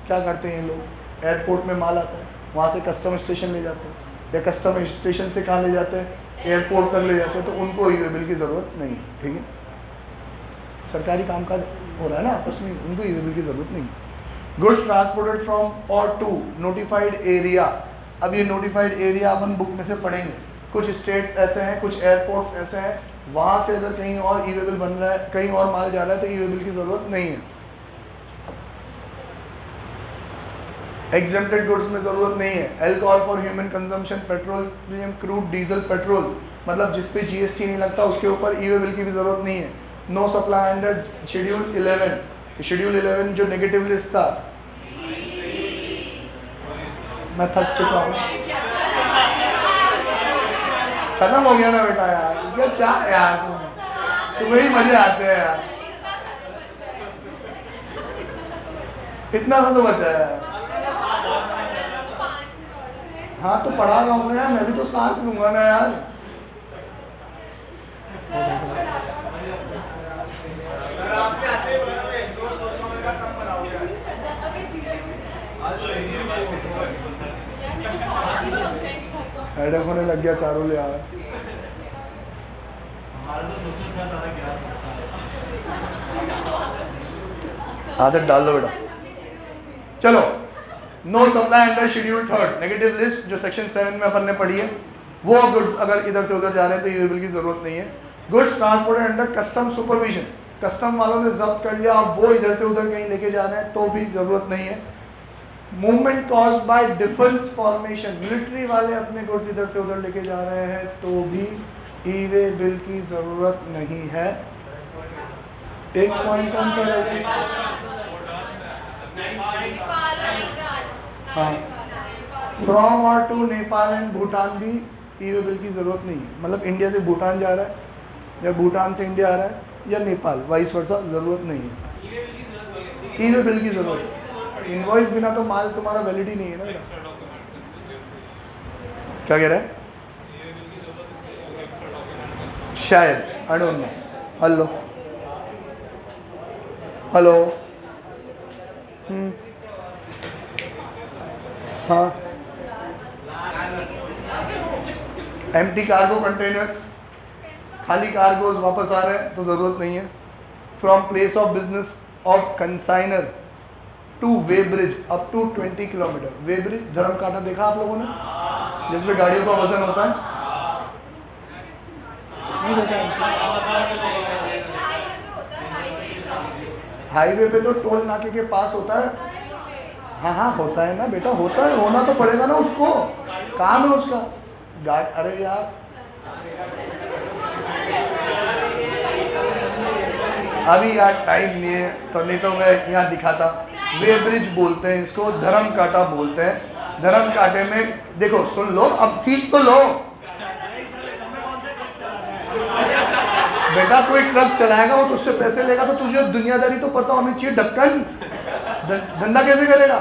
क्या करते हैं ये लोग? एयरपोर्ट में माल आता है, वहाँ से कस्टम स्टेशन ले जाते हैं, या कस्टम स्टेशन से कहाँ ले जाते हैं? एयरपोर्ट तक ले जाते हैं, तो उनको ई वे बिल की ज़रूरत नहीं है, ठीक है। सरकारी कामकाज हो रहा है ना आपस में, उनको ई वे बिल की ज़रूरत नहीं। गुड्स ट्रांसपोर्टेड फ्रॉम और टू नोटिफाइड एरिया, अब ये नोटिफाइड एरिया अपन बुक में से पढ़ेंगे। कुछ स्टेट्स ऐसे हैं, कुछ एयरपोर्ट्स ऐसे हैं, वहाँ से अगर कहीं और ई वे बिल बन रहा है, कहीं और माल जा रहा है, तो ई वे बिल की ज़रूरत नहीं है। एग्जेम्प्टेड गुड्स में ज़रूरत नहीं है। Alcohol for human consumption, petroleum crude, diesel, petrol, मतलब जिस पे GST नहीं लगता उसके ऊपर ई वे बिल की भी ज़रूरत नहीं है। No supply under schedule 11, schedule 11 जो नेगेटिव लिस्ट था, मैं थक चुका हूँ, खत्म हो गया ना बेटा यार, ये क्या यार, तुम्हें ही मजे आते हैं यार, इतना सा तो बचा है यार। हाँ तो पढ़ा रहा हूँ ना यार, मैं भी तो सांस लूंगा ना यार। हेडेक होने लग गया चारों ले यार। आदत डाल दो बेटा। चलो, no supply under schedule 3 negative list जो सेक्शन 7 में अपन ने पढ़ी है, वो गुड्स अगर इधर से उधर जा रहे हैं तो ई वे बिल की जरूरत नहीं है। Goods transported under custom supervision, custom वालों ने जब्त कर लिया, अब वो इधर से उधर कहीं लेके जा रहे हैं तो भी जरूरत नहीं है। Movement caused by defence formation, military वाले अपने गुड्स इधर से उधर लेके जा रहे हैं तो भी ई वे बिल की जरूरत नहीं है। एक पॉइंट कौन सा रहेगा? हाँ फ्रॉम और टू नेपाल एंड भूटान भी ई वे बिल की ज़रूरत नहीं है, मतलब इंडिया से भूटान जा रहा है या भूटान से इंडिया आ रहा है या नेपाल वाइस वर्सा, ज़रूरत नहीं है ई वे बिल की ज़रूरत। इनवॉइस बिना तो माल तुम्हारा वैलिड ही नहीं है ना बेटा। क्या कह रहा है? शायद, I don't know. Hello hello हाँ एम्प्टी कार्गो कंटेनर्स, खाली कार्गोज वापस आ रहे हैं तो ज़रूरत नहीं है। From place of business of consignor to weigh bridge up to 20 kilometre. Weigh bridge धर्म कांटा देखा आप लोगों ने, जिसमें गाड़ियों का वजन होता है? नहीं देखा है? हाईवे पे तो टोल नाके के पास होता है। हाँ हाँ होता है ना बेटा, होता है, होना तो पड़ेगा ना, उसको काम है उसका। अरे यार अभी यार टाइम नहीं है, तो नहीं तो मैं यहाँ दिखाता। वे ब्रिज बोलते हैं इसको, धर्म कांटा बोलते हैं। धर्म कांटे में देखो, सुन लो, अब सीख तो लो बेटा। कोई ट्रक चलाएगा वो तुझसे पैसे लेगा तो तुझे दुनियादारी तो पता होनी चाहिए। ढक्कन धंधा कैसे करेगा?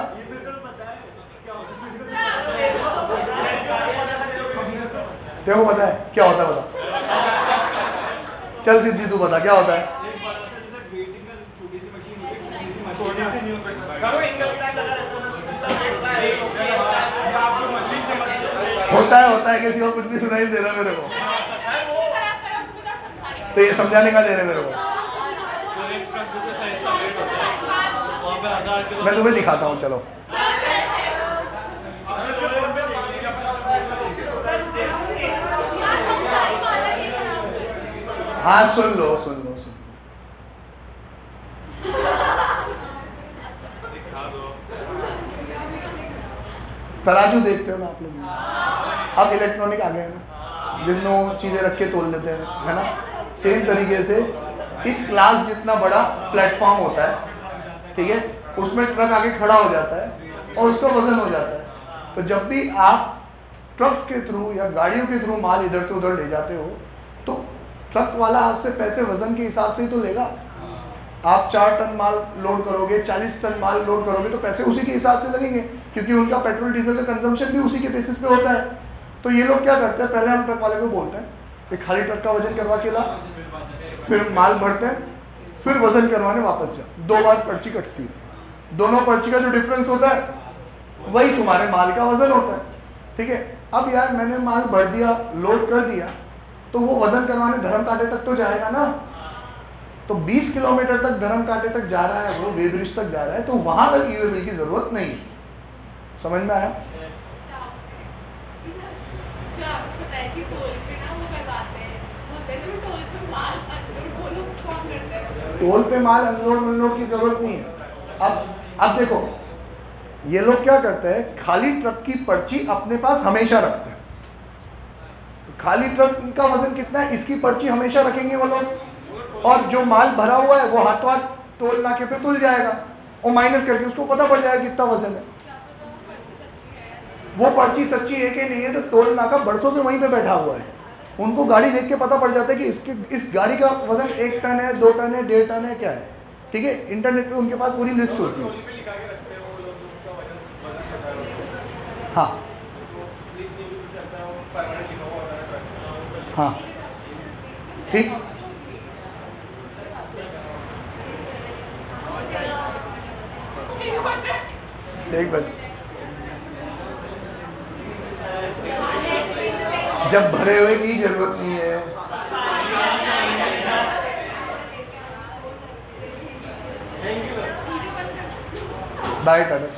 तेरे को पता है क्या होता है? बता, चल सिद्धि तू बता क्या होता है? होता है किसी को कुछ भी सुनाई दे रहा मेरे को, तो ये समझाने का दे रहे मेरे को। मैं तुम्हें दिखाता हूँ, चलो। हाँ सुन लो। तराजू देखते हो ना आप लोग? अब इलेक्ट्रॉनिक आ गए हैं ना, जिसमें वो चीज़ें रख के तोल देते हैं, है ना। सेम तरीके से इस क्लास जितना बड़ा प्लेटफॉर्म होता है, ठीक है, उसमें ट्रक आके खड़ा हो जाता है और उसका वजन हो जाता है। तो जब भी आप ट्रक्स के थ्रू या गाड़ियों के थ्रू माल इधर से उधर ले जाते हो तो ट्रक वाला आपसे पैसे वजन के हिसाब से ही तो लेगा। आप 4 टन माल लोड करोगे, 40 टन माल लोड करोगे तो पैसे उसी के हिसाब से लगेंगे, क्योंकि उनका पेट्रोल डीजल का कंजम्पशन भी उसी के बेसिस पे होता है। तो ये लोग क्या करते हैं, पहले हम ट्रक वाले को बोलते हैं कि खाली ट्रक का वजन करवा के ला, फिर माल भरते हैं, फिर वजन करवाने वापस जा। 2 बार पर्ची कटती है, दोनों पर्ची का जो डिफरेंस होता है वही तुम्हारे माल का वजन होता है, ठीक है। अब यार मैंने माल भर दिया, लोड कर दिया, तो वो वजन करवाने धर्म कांटे तक तो जाएगा ना। तो 20 किलोमीटर तक धर्म कांटे तक जा रहा है, वो वे ब्रिज तक जा रहा है, तो वहां तक ई वे बिल की जरूरत नहीं। समझ में आया? टोल पे माल अनलोड की जरूरत नहीं है। अब देखो, ये लोग क्या करते हैं, खाली ट्रक की पर्ची अपने पास हमेशा रखते हैं। तो खाली ट्रक का वजन कितना है, इसकी पर्ची हमेशा रखेंगे वो लोग, और जो माल भरा हुआ है वो हाथों हाथ टोल नाके पे तुल जाएगा और माइनस करके उसको पता पड़ जाएगा कितना वजन है। वो पर्ची सच्ची है कि नहीं है, तो टोल नाका बरसों से वहीं पे बैठा हुआ है, उनको गाड़ी देख के पता पड़ जाता है कि इस गाड़ी का वजन 1 टन है, 2 टन है, 1.5 टन है, क्या है, ठीक है। इंटरनेट पे उनके पास पूरी लिस्ट होती है। हाँ हाँ ठीक। एक बजे जब भरे हुए की जरूरत नहीं है। बाय टाटा।